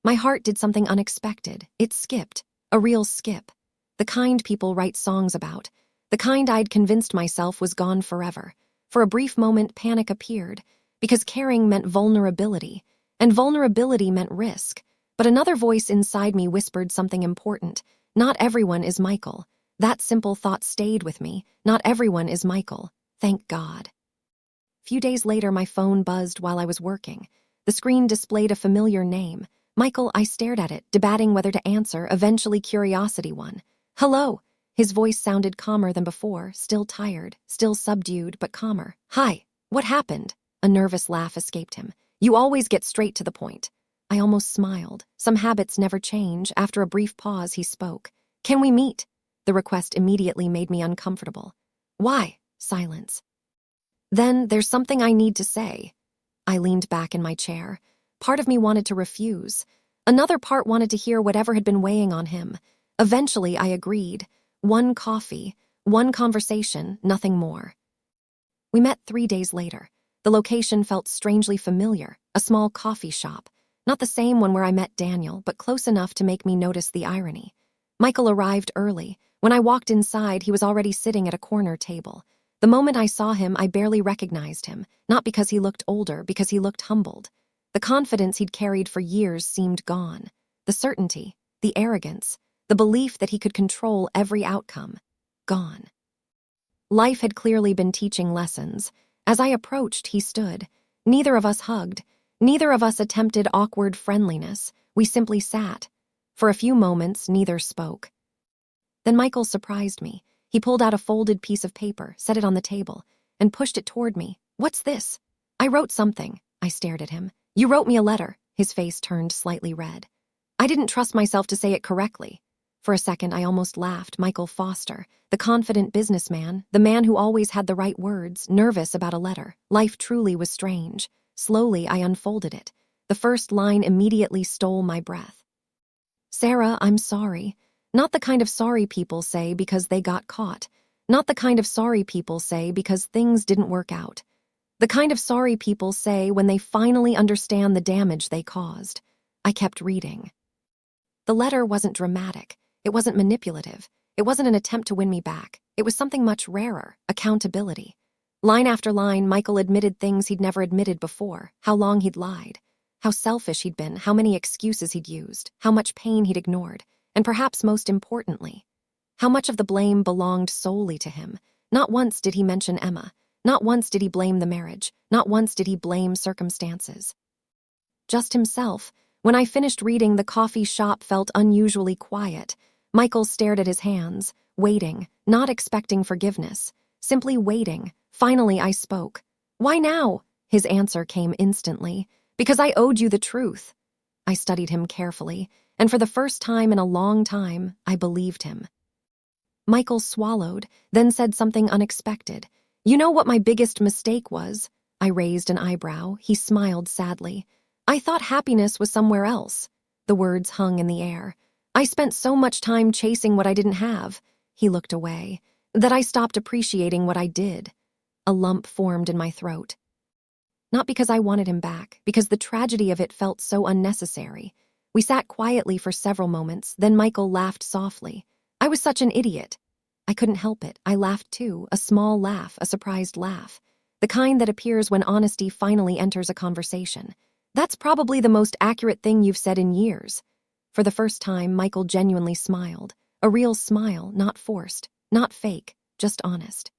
S1: my heart did something unexpected. It skipped. A real skip. The kind people write songs about. The kind I'd convinced myself was gone forever. For a brief moment, panic appeared. Because caring meant vulnerability. And vulnerability meant risk. But another voice inside me whispered something important. Not everyone is Michael. That simple thought stayed with me. Not everyone is Michael. Thank God. Few days later, my phone buzzed while I was working. The screen displayed a familiar name. Michael. I stared at it, debating whether to answer. Eventually, curiosity won. Hello. His voice sounded calmer than before, still tired, still subdued, but calmer. Hi. What happened? A nervous laugh escaped him. You always get straight to the point. I almost smiled. Some habits never change. After a brief pause, he spoke. Can we meet? The request immediately made me uncomfortable. Why? Silence. Then, there's something I need to say. I leaned back in my chair. Part of me wanted to refuse. Another part wanted to hear whatever had been weighing on him. Eventually, I agreed. One coffee, one conversation, nothing more. We met 3 days later. The location felt strangely familiar, a small coffee shop. Not the same one where I met Daniel, but close enough to make me notice the irony. Michael arrived early. When I walked inside, he was already sitting at a corner table. The moment I saw him, I barely recognized him, not because he looked older, because he looked humbled. The confidence he'd carried for years seemed gone. The certainty, the arrogance, the belief that he could control every outcome, gone. Life had clearly been teaching lessons. As I approached, he stood. Neither of us hugged. Neither of us attempted awkward friendliness. We simply sat. For a few moments, neither spoke. Then Michael surprised me. He pulled out a folded piece of paper, set it on the table, and pushed it toward me. What's this? I wrote something. I stared at him. You wrote me a letter. His face turned slightly red. I didn't trust myself to say it correctly. For a second, I almost laughed. Michael Foster, the confident businessman, the man who always had the right words, nervous about a letter. Life truly was strange. Slowly, I unfolded it. The first line immediately stole my breath. Sarah, I'm sorry. Not the kind of sorry people say because they got caught. Not the kind of sorry people say because things didn't work out. The kind of sorry people say when they finally understand the damage they caused. I kept reading. The letter wasn't dramatic. It wasn't manipulative. It wasn't an attempt to win me back. It was something much rarer, accountability. Line after line, Michael admitted things he'd never admitted before, how long he'd lied, how selfish he'd been, how many excuses he'd used, how much pain he'd ignored, and perhaps most importantly, how much of the blame belonged solely to him. Not once did he mention Emma. Not once did he blame the marriage. Not once did he blame circumstances. Just himself. When I finished reading, the coffee shop felt unusually quiet. Michael stared at his hands, waiting, not expecting forgiveness, simply waiting. Finally, I spoke. Why now? His answer came instantly. Because I owed you the truth. I studied him carefully, and for the first time in a long time, I believed him. Michael swallowed, then said something unexpected. You know what my biggest mistake was? I raised an eyebrow. He smiled sadly. I thought happiness was somewhere else. The words hung in the air. I spent so much time chasing what I didn't have. He looked away. That I stopped appreciating what I did. A lump formed in my throat. Not because I wanted him back, because the tragedy of it felt so unnecessary. We sat quietly for several moments, then Michael laughed softly. I was such an idiot. I couldn't help it. I laughed too, a small laugh, a surprised laugh. The kind that appears when honesty finally enters a conversation. That's probably the most accurate thing you've said in years. For the first time, Michael genuinely smiled. A real smile, not forced, not fake, just honest.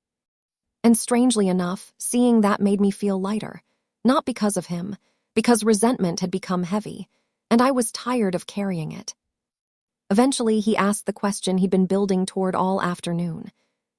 S1: And strangely enough, seeing that made me feel lighter. Not because of him, because resentment had become heavy, and I was tired of carrying it. Eventually, he asked the question he'd been building toward all afternoon.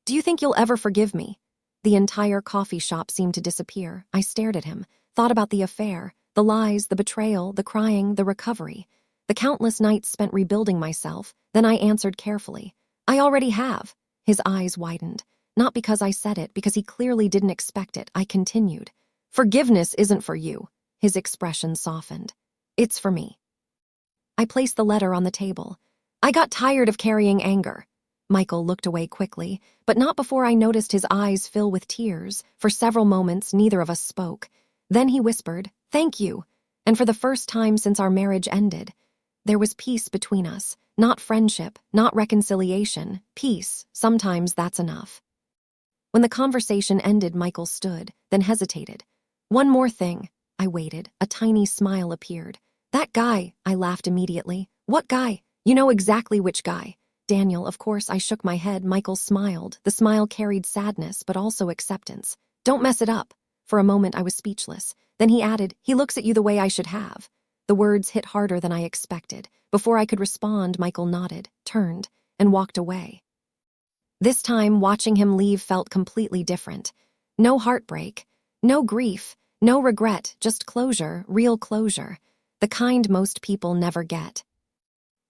S1: Do you think you'll ever forgive me? The entire coffee shop seemed to disappear. I stared at him, thought about the affair, the lies, the betrayal, the crying, the recovery. The countless nights spent rebuilding myself. Then I answered carefully. I already have. His eyes widened. Not because I said it, because he clearly didn't expect it. I continued. Forgiveness isn't for you. His expression softened. It's for me. I placed the letter on the table. I got tired of carrying anger. Michael looked away quickly, but not before I noticed his eyes fill with tears. For several moments, neither of us spoke. Then he whispered, "Thank you." And for the first time since our marriage ended, there was peace between us. Not friendship, not reconciliation. Peace. Sometimes that's enough. When the conversation ended, Michael stood, then hesitated. One more thing. I waited. A tiny smile appeared. That guy, I laughed immediately. What guy? You know exactly which guy. Daniel, of course. I shook my head. Michael smiled. The smile carried sadness, but also acceptance. Don't mess it up. For a moment, I was speechless. Then he added, he looks at you the way I should have. The words hit harder than I expected. Before I could respond, Michael nodded, turned, and walked away. This time, watching him leave felt completely different. No heartbreak, no grief, no regret, just closure, real closure. The kind most people never get.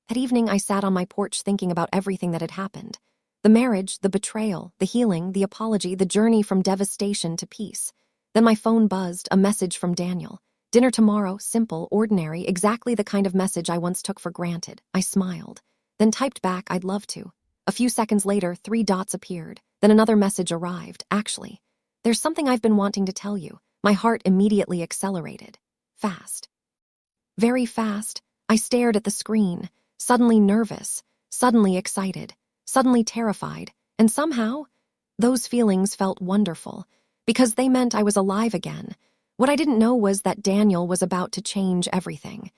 S1: That evening, I sat on my porch thinking about everything that had happened. The marriage, the betrayal, the healing, the apology, the journey from devastation to peace. Then my phone buzzed, a message from Daniel. Dinner tomorrow, simple, ordinary, exactly the kind of message I once took for granted. I smiled, then typed back, I'd love to. A few seconds later, 3 dots appeared. Then another message arrived. Actually, there's something I've been wanting to tell you. My heart immediately accelerated. Fast. Very fast. I stared at the screen, suddenly nervous, suddenly excited, suddenly terrified, and somehow, those feelings felt wonderful, because they meant I was alive again. What I didn't know was that Daniel was about to change everything.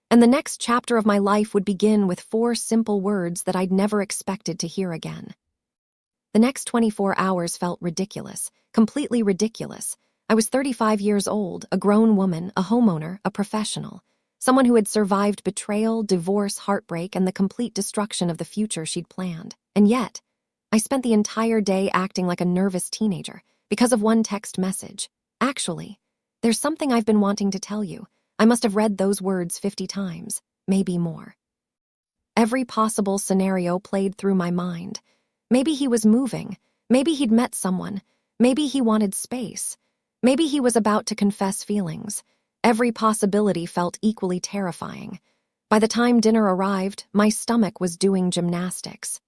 S1: And the next chapter of my life would begin with 4 simple words that I'd never expected to hear again. The next 24 hours felt ridiculous, completely ridiculous. I was 35 years old, a grown woman, a homeowner, a professional. Someone who had survived betrayal, divorce, heartbreak, and the complete destruction of the future she'd planned. And yet, I spent the entire day acting like a nervous teenager because of one text message. Actually, there's something I've been wanting to tell you. I must have read those words 50 times, maybe more. Every possible scenario played through my mind. Maybe he was moving. Maybe he'd met someone. Maybe he wanted space. Maybe he was about to confess feelings. Every possibility felt equally terrifying. By the time dinner arrived, my stomach was doing gymnastics.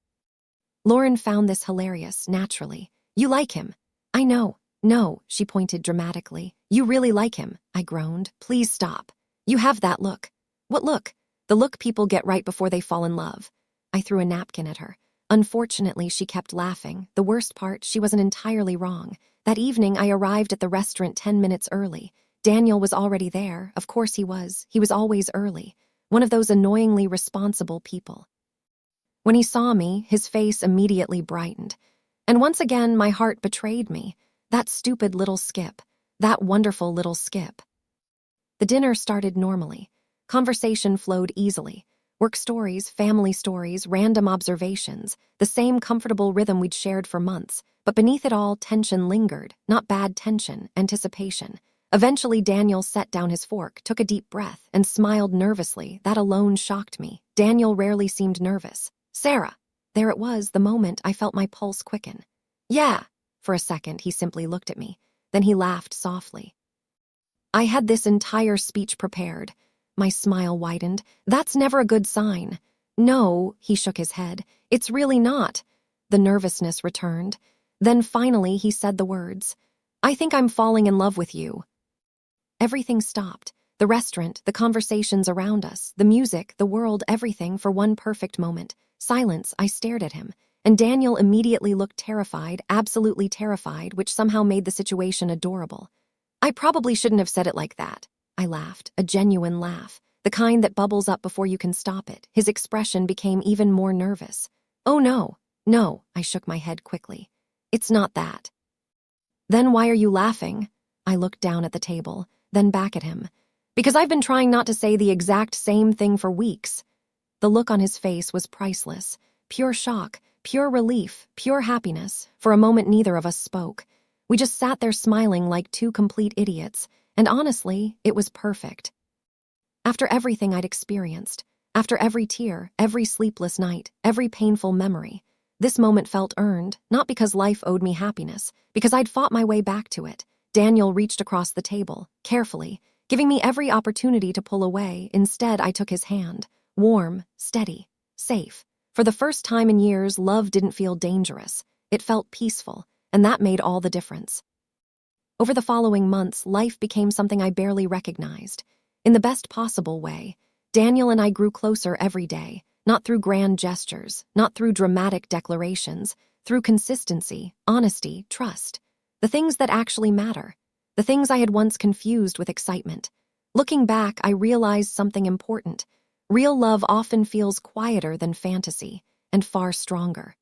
S1: Lauren found this hilarious, naturally. You like him. I know. No, she pointed dramatically. You really like him, I groaned. Please stop. You have that look. What look? The look people get right before they fall in love. I threw a napkin at her. Unfortunately, she kept laughing. The worst part, she wasn't entirely wrong. That evening, I arrived at the restaurant 10 minutes early. Daniel was already there. Of course he was. He was always early. One of those annoyingly responsible people. When he saw me, his face immediately brightened. And once again, my heart betrayed me. That stupid little Skip. That wonderful little Skip. The dinner started normally. Conversation flowed easily. Work stories, family stories, random observations, the same comfortable rhythm we'd shared for months. But beneath it all, tension lingered. Not bad tension, anticipation. Eventually, Daniel set down his fork, took a deep breath, and smiled nervously. That alone shocked me. Daniel rarely seemed nervous. Sarah. There it was, the moment I felt my pulse quicken. Yeah. For a second, he simply looked at me. Then he laughed softly. I had this entire speech prepared. My smile widened. That's never a good sign. No, he shook his head. It's really not. The nervousness returned. Then finally, he said the words. I think I'm falling in love with you. Everything stopped. The restaurant, the conversations around us, the music, the world, everything for one perfect moment. Silence. I stared at him. And Daniel immediately looked terrified, absolutely terrified, which somehow made the situation adorable. I probably shouldn't have said it like that. I laughed, a genuine laugh, the kind that bubbles up before you can stop it. His expression became even more nervous. Oh no, no, I shook my head quickly. It's not that. Then why are you laughing? I looked down at the table, then back at him. Because I've been trying not to say the exact same thing for weeks. The look on his face was priceless. Pure shock, pure relief, pure happiness. For a moment, neither of us spoke. We just sat there smiling like two complete idiots, and honestly, it was perfect. After everything I'd experienced, after every tear, every sleepless night, every painful memory, this moment felt earned, not because life owed me happiness, because I'd fought my way back to it. Daniel reached across the table, carefully, giving me every opportunity to pull away. Instead, I took his hand, warm, steady, safe. For the first time in years, love didn't feel dangerous. It felt peaceful, and that made all the difference. Over the following months, life became something I barely recognized. In the best possible way, Daniel and I grew closer every day, not through grand gestures, not through dramatic declarations, through consistency, honesty, trust. The things that actually matter. The things I had once confused with excitement. Looking back, I realized something important. Real love often feels quieter than fantasy, and far stronger.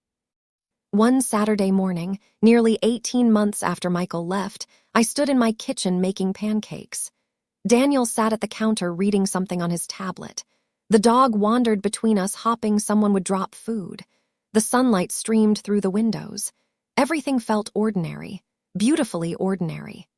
S1: One Saturday morning, nearly 18 months after Michael left, I stood in my kitchen making pancakes. Daniel sat at the counter reading something on his tablet. The dog wandered between us, hoping someone would drop food. The sunlight streamed through the windows. Everything felt ordinary, beautifully ordinary.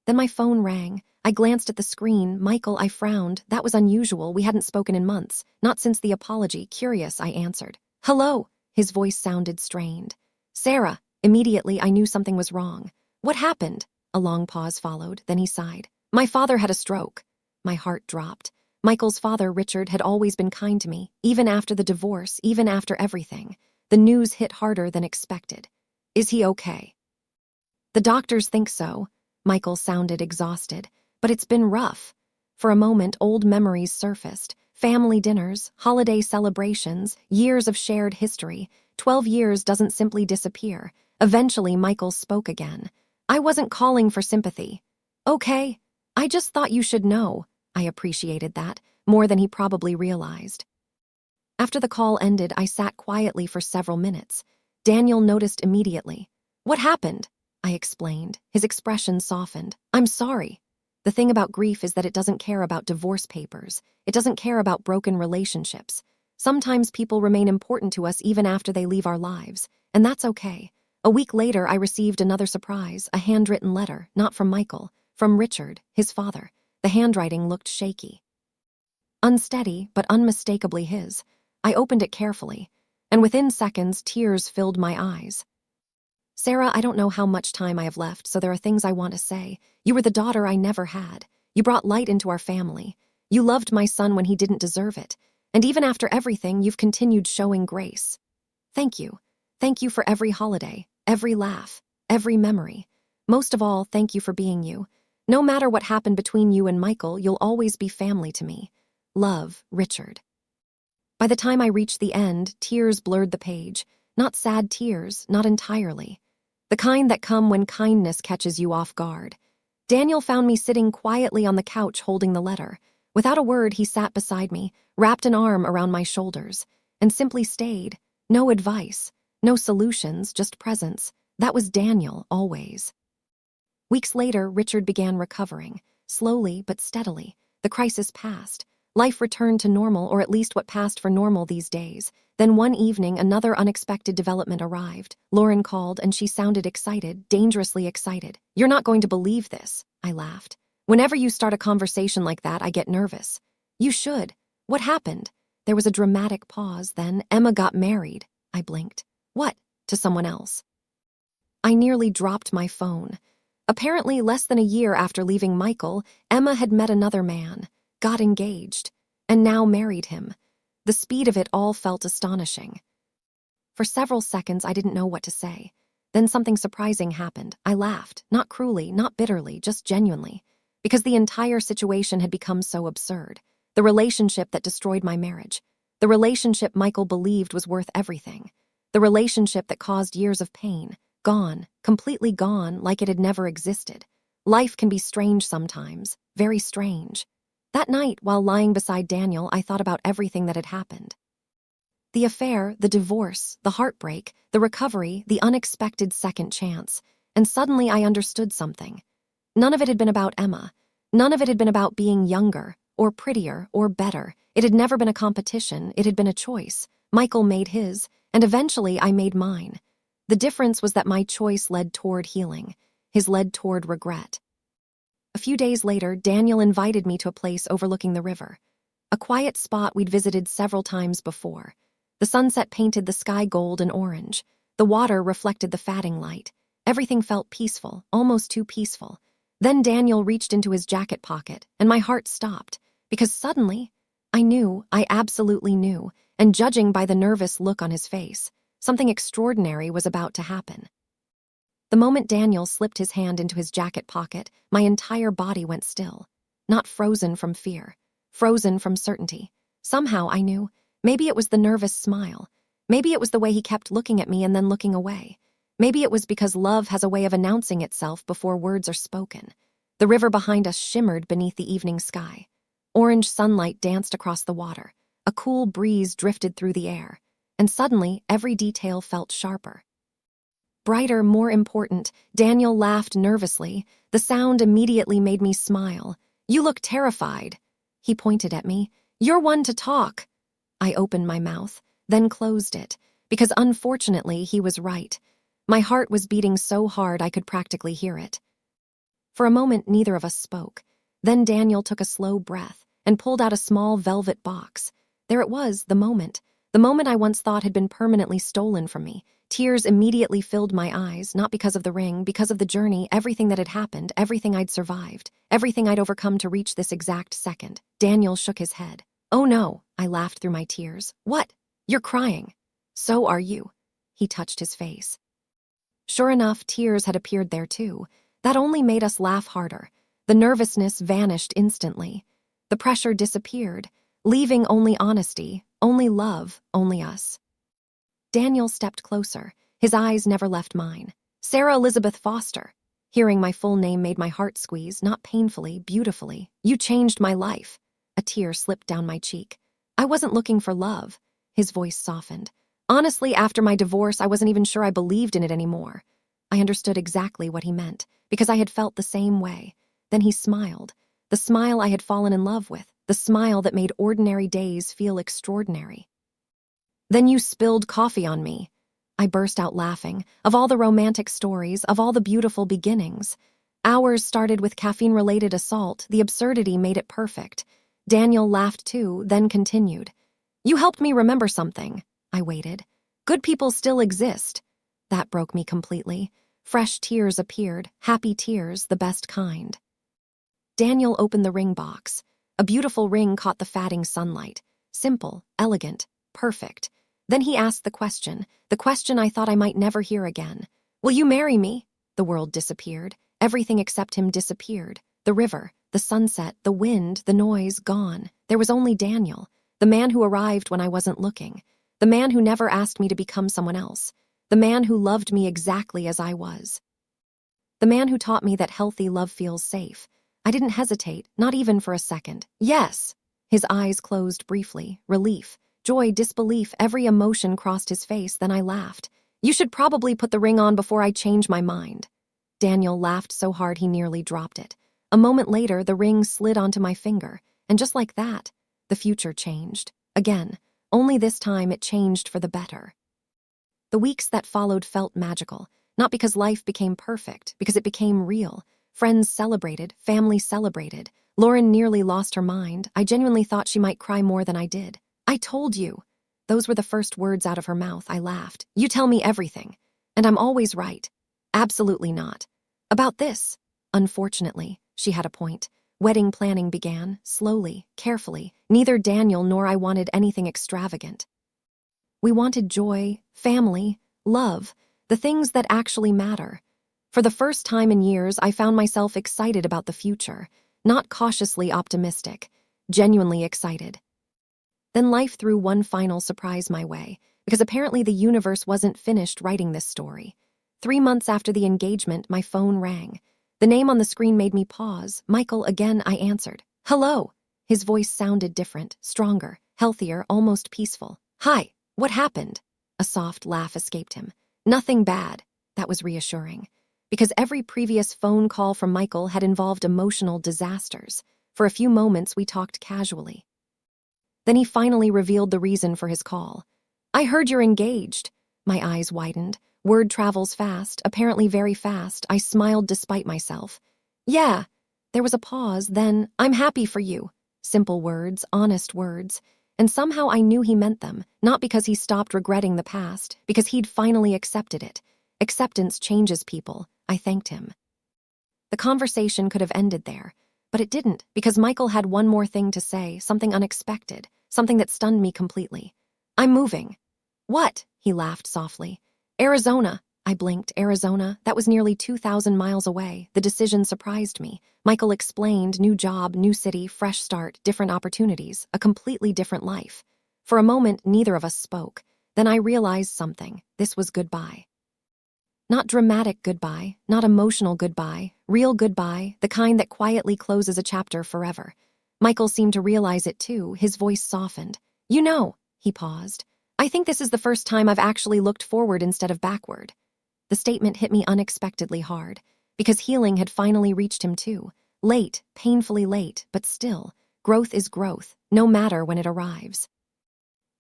S1: Then my phone rang. I glanced at the screen. Michael, I frowned. That was unusual. We hadn't spoken in months. Not since the apology. Curious, I answered. Hello. His voice sounded strained. Sarah. Immediately, I knew something was wrong. What happened? A long pause followed. Then he sighed. My father had a stroke. My heart dropped. Michael's father, Richard, had always been kind to me, even after the divorce, even after everything. The news hit harder than expected. Is he okay? The doctors think so. Michael sounded exhausted. But it's been rough. For a moment, old memories surfaced. Family dinners, holiday celebrations, years of shared history. 12 years doesn't simply disappear. Eventually, Michael spoke again. I wasn't calling for sympathy. Okay. I just thought you should know. I appreciated that, more than he probably realized. After the call ended, I sat quietly for several minutes. Daniel noticed immediately. What happened? I explained. His expression softened. I'm sorry. The thing about grief is that it doesn't care about divorce papers. It doesn't care about broken relationships. Sometimes people remain important to us even after they leave our lives, and that's okay. A week later, I received another surprise, a handwritten letter, not from Michael, from Richard, his father. The handwriting looked shaky. Unsteady, but unmistakably his. I opened it carefully, and within seconds, tears filled my eyes. Sarah, I don't know how much time I have left, so there are things I want to say. You were the daughter I never had. You brought light into our family. You loved my son when he didn't deserve it. And even after everything, you've continued showing grace. Thank you. Thank you for every holiday, every laugh, every memory. Most of all, thank you for being you. No matter what happened between you and Michael, you'll always be family to me. Love, Richard. By the time I reached the end, tears blurred the page. Not sad tears, not entirely. The kind that come when kindness catches you off guard. Daniel found me sitting quietly on the couch holding the letter. Without a word, he sat beside me, wrapped an arm around my shoulders, and simply stayed. No advice, no solutions, just presence. That was Daniel, always. Weeks later, Richard began recovering, slowly but steadily. The crisis passed. Life returned to normal, or at least what passed for normal these days. Then one evening, another unexpected development arrived. Lauren called, and she sounded excited, dangerously excited. You're not going to believe this, I laughed. Whenever you start a conversation like that, I get nervous. You should. What happened? There was a dramatic pause, then Emma got married. I blinked. What? To someone else. I nearly dropped my phone. Apparently, less than a year after leaving Michael, Emma had met another man, got engaged, and now married him. The speed of it all felt astonishing. For several seconds, I didn't know what to say. Then something surprising happened. I laughed, not cruelly, not bitterly, just genuinely, because the entire situation had become so absurd. The relationship that destroyed my marriage. The relationship Michael believed was worth everything. The relationship that caused years of pain. Gone, completely gone, like it had never existed. Life can be strange sometimes, very strange. That night, while lying beside Daniel, I thought about everything that had happened. The affair, the divorce, the heartbreak, the recovery, the unexpected second chance. And suddenly I understood something. None of it had been about Emma. None of it had been about being younger, or prettier, or better. It had never been a competition, it had been a choice. Michael made his, and eventually I made mine. The difference was that my choice led toward healing. His led toward regret. A few days later, Daniel invited me to a place overlooking the river. A quiet spot we'd visited several times before. The sunset painted the sky gold and orange. The water reflected the fatting light. Everything felt peaceful, almost too peaceful. Then Daniel reached into his jacket pocket, and my heart stopped, because suddenly, I absolutely knew, and judging by the nervous look on his face, something extraordinary was about to happen. The moment Daniel slipped his hand into his jacket pocket, my entire body went still. Not frozen from fear, frozen from certainty. Somehow I knew, maybe it was the nervous smile. Maybe it was the way he kept looking at me and then looking away. Maybe it was because love has a way of announcing itself before words are spoken. The river behind us shimmered beneath the evening sky. Orange sunlight danced across the water. A cool breeze drifted through the air. And suddenly, every detail felt sharper. Brighter, more important, Daniel laughed nervously. The sound immediately made me smile. "You look terrified." He pointed at me. "You're one to talk." I opened my mouth, then closed it, because unfortunately he was right. My heart was beating so hard I could practically hear it. For a moment, neither of us spoke. Then Daniel took a slow breath and pulled out a small velvet box. There it was, the moment I once thought had been permanently stolen from me. Tears immediately filled my eyes, not because of the ring, because of the journey, everything that had happened, everything I'd survived, everything I'd overcome to reach this exact second. Daniel shook his head. "Oh no," I laughed through my tears. "What? You're crying." "So are you." He touched his face. Sure enough, tears had appeared there too. That only made us laugh harder. The nervousness vanished instantly. The pressure disappeared, leaving only honesty, only love, only us. Daniel stepped closer. His eyes never left mine. "Sarah Elizabeth Foster." Hearing my full name made my heart squeeze, not painfully, beautifully. "You changed my life." A tear slipped down my cheek. "I wasn't looking for love." His voice softened. "Honestly, after my divorce, I wasn't even sure I believed in it anymore." I understood exactly what he meant, because I had felt the same way. Then he smiled. The smile I had fallen in love with. The smile that made ordinary days feel extraordinary. "Then you spilled coffee on me." I burst out laughing. Of all the romantic stories, of all the beautiful beginnings. Ours started with caffeine-related assault. The absurdity made it perfect. Daniel laughed too, then continued. "You helped me remember something." I waited. "Good people still exist." That broke me completely. Fresh tears appeared, happy tears, the best kind. Daniel opened the ring box. A beautiful ring caught the fatting sunlight. Simple, elegant, perfect. Then he asked the question I thought I might never hear again. "Will you marry me?" The world disappeared. Everything except him disappeared. The river, the sunset, the wind, the noise, gone. There was only Daniel, the man who arrived when I wasn't looking. The man who never asked me to become someone else. The man who loved me exactly as I was. The man who taught me that healthy love feels safe. I didn't hesitate, not even for a second. "Yes." His eyes closed briefly. Relief, joy, disbelief, every emotion crossed his face. Then I laughed. "You should probably put the ring on before I change my mind." Daniel laughed so hard he nearly dropped it. A moment later, the ring slid onto my finger, and just like that, the future changed. Again, only this time it changed for the better. The weeks that followed felt magical, not because life became perfect, because it became real. Friends celebrated, family celebrated. Lauren nearly lost her mind. I genuinely thought she might cry more than I did. "I told you." Those were the first words out of her mouth. I laughed. "You tell me everything. And I'm always right." "Absolutely not." "About this." Unfortunately, she had a point. Wedding planning began, slowly, carefully. Neither Daniel nor I wanted anything extravagant. We wanted joy, family, love, the things that actually matter. For the first time in years, I found myself excited about the future, not cautiously optimistic, genuinely excited. Then life threw one final surprise my way, because apparently the universe wasn't finished writing this story. 3 months after the engagement, my phone rang. The name on the screen made me pause. "Michael," again, I answered. "Hello." His voice sounded different, stronger, healthier, almost peaceful. "Hi, what happened?" A soft laugh escaped him. "Nothing bad." That was reassuring, because every previous phone call from Michael had involved emotional disasters. For a few moments, we talked casually. Then he finally revealed the reason for his call. "I heard you're engaged." My eyes widened. Word travels fast, apparently very fast. I smiled despite myself. Yeah. There was a pause, then, I'm happy for you. Simple words, honest words. And somehow I knew he meant them, not because he stopped regretting the past, because he'd finally accepted it. Acceptance changes people. I thanked him. The conversation could have ended there, but it didn't, because Michael had one more thing to say, something unexpected, something that stunned me completely. I'm moving. What? He laughed softly. Arizona. I blinked. Arizona? That was nearly 2,000 miles away. The decision surprised me. Michael explained, new job, new city, fresh start, different opportunities, a completely different life. For a moment, neither of us spoke. Then I realized something. This was goodbye. Not dramatic goodbye, not emotional goodbye, real goodbye, the kind that quietly closes a chapter forever. Michael seemed to realize it too, his voice softened. You know, he paused. I think this is the first time I've actually looked forward instead of backward. The statement hit me unexpectedly hard, because healing had finally reached him too. Late, painfully late, but still, growth is growth, no matter when it arrives.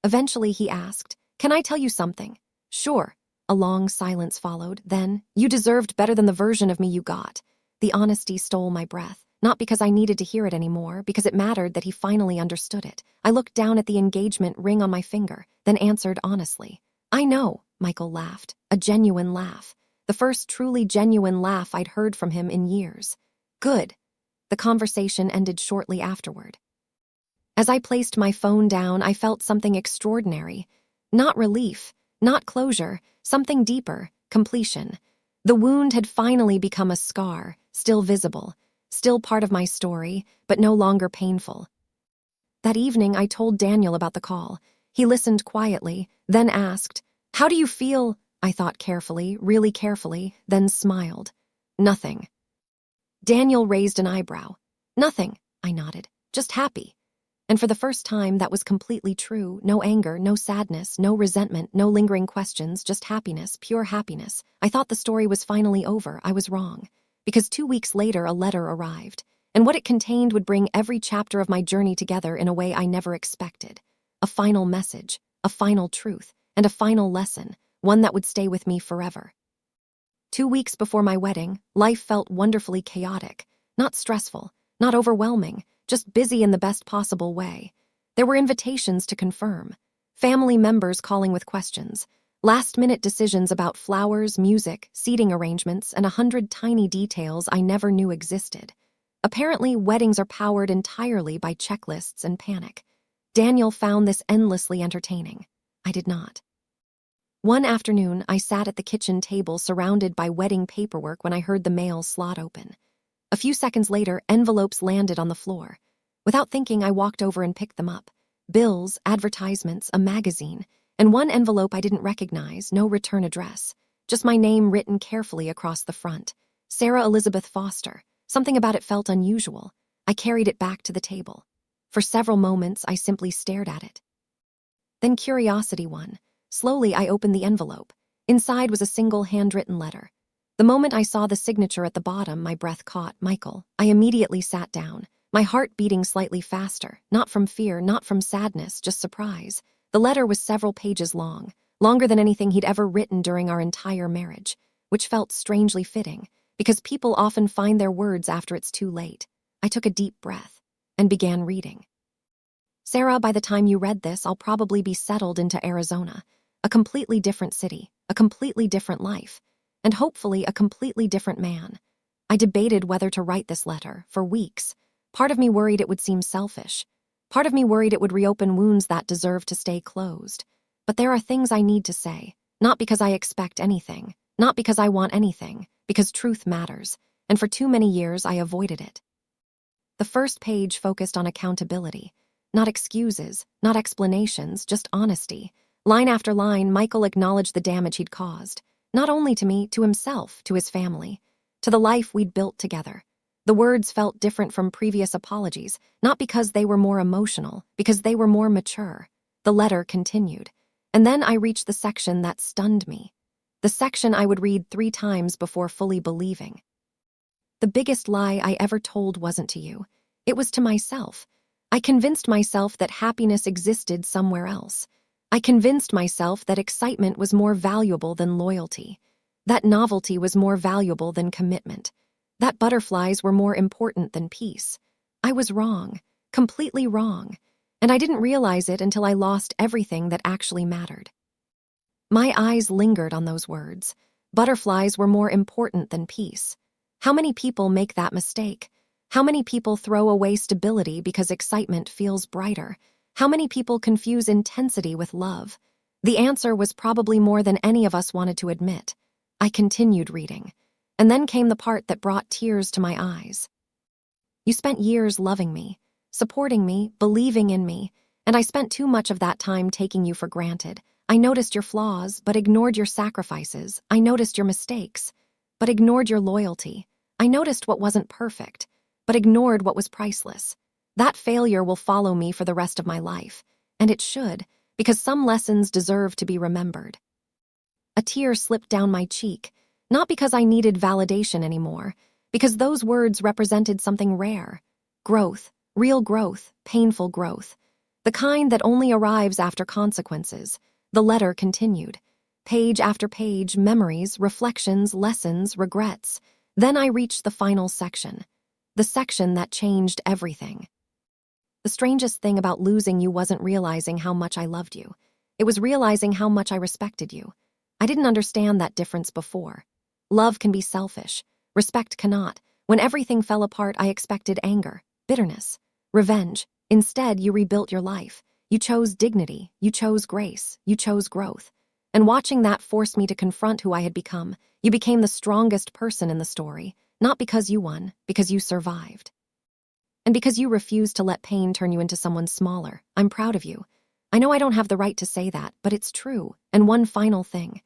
S1: Eventually he asked, Can I tell you something? Sure. A long silence followed. Then, you deserved better than the version of me you got. The honesty stole my breath, not because I needed to hear it anymore, because it mattered that he finally understood it. I looked down at the engagement ring on my finger, then answered honestly. I know, Michael laughed, a genuine laugh. The first truly genuine laugh I'd heard from him in years. Good. The conversation ended shortly afterward. As I placed my phone down, I felt something extraordinary. Not relief, not closure, something deeper, completion. The wound had finally become a scar, still visible, still part of my story, but no longer painful. That evening, I told Daniel about the call. He listened quietly, then asked, How do you feel? I thought carefully, really carefully, then smiled. Nothing. Daniel raised an eyebrow. Nothing, I nodded. Just happy. And for the first time, that was completely true. No anger, no sadness, no resentment, no lingering questions, just happiness, pure happiness. I thought the story was finally over. I was wrong. Because 2 weeks later, a letter arrived. And what it contained would bring every chapter of my journey together in a way I never expected. A final message, a final truth, and a final lesson, one that would stay with me forever. 2 weeks before my wedding, life felt wonderfully chaotic. Not stressful, not overwhelming, just busy in the best possible way. There were invitations to confirm, family members calling with questions, last-minute decisions about flowers, music, seating arrangements, and 100 tiny details I never knew existed. Apparently, weddings are powered entirely by checklists and panic. Daniel found this endlessly entertaining. I did not. One afternoon, I sat at the kitchen table surrounded by wedding paperwork when I heard the mail slot open. A few seconds later, envelopes landed on the floor. Without thinking, I walked over and picked them up. Bills, advertisements, a magazine, and one envelope I didn't recognize, no return address. Just my name written carefully across the front. Sarah Elizabeth Foster. Something about it felt unusual. I carried it back to the table. For several moments, I simply stared at it. Then curiosity won. Slowly, I opened the envelope. Inside was a single handwritten letter. The moment I saw the signature at the bottom, my breath caught, Michael. I immediately sat down, my heart beating slightly faster, not from fear, not from sadness, just surprise. The letter was several pages long, longer than anything he'd ever written during our entire marriage, which felt strangely fitting, because people often find their words after it's too late. I took a deep breath and began reading. Sarah, by the time you read this, I'll probably be settled into Arizona, a completely different city, a completely different life, and hopefully a completely different man. I debated whether to write this letter for weeks. Part of me worried it would seem selfish. Part of me worried it would reopen wounds that deserve to stay closed. But there are things I need to say, not because I expect anything, not because I want anything, because truth matters, and for too many years I avoided it. The first page focused on accountability. Not excuses, not explanations, just honesty. Line after line, Michael acknowledged the damage he'd caused. Not only to me, to himself, to his family, to the life we'd built together. The words felt different from previous apologies, not because they were more emotional, because they were more mature. The letter continued. And then I reached the section that stunned me. The section I would read 3 times before fully believing. The biggest lie I ever told wasn't to you. It was to myself. I convinced myself that happiness existed somewhere else. I convinced myself that excitement was more valuable than loyalty, that novelty was more valuable than commitment, that butterflies were more important than peace. I was wrong, completely wrong, and I didn't realize it until I lost everything that actually mattered. My eyes lingered on those words. Butterflies were more important than peace. How many people make that mistake? How many people throw away stability because excitement feels brighter? How many people confuse intensity with love? The answer was probably more than any of us wanted to admit. I continued reading, and then came the part that brought tears to my eyes. You spent years loving me, supporting me, believing in me, and I spent too much of that time taking you for granted. I noticed your flaws, but ignored your sacrifices. I noticed your mistakes, but ignored your loyalty. I noticed what wasn't perfect, but ignored what was priceless. That failure will follow me for the rest of my life, and it should, because some lessons deserve to be remembered. A tear slipped down my cheek, not because I needed validation anymore, because those words represented something rare. Growth, real growth, painful growth. The kind that only arrives after consequences. The letter continued. Page after page, memories, reflections, lessons, regrets. Then I reached the final section. The section that changed everything. The strangest thing about losing you wasn't realizing how much I loved you. It was realizing how much I respected you. I didn't understand that difference before. Love can be selfish. Respect cannot. When everything fell apart, I expected anger, bitterness, revenge. Instead, you rebuilt your life. You chose dignity. You chose grace. You chose growth. And watching that forced me to confront who I had become. You became the strongest person in the story, not because you won, because you survived. And because you refused to let pain turn you into someone smaller. I'm proud of you. I know I don't have the right to say that, but it's true. And one final thing.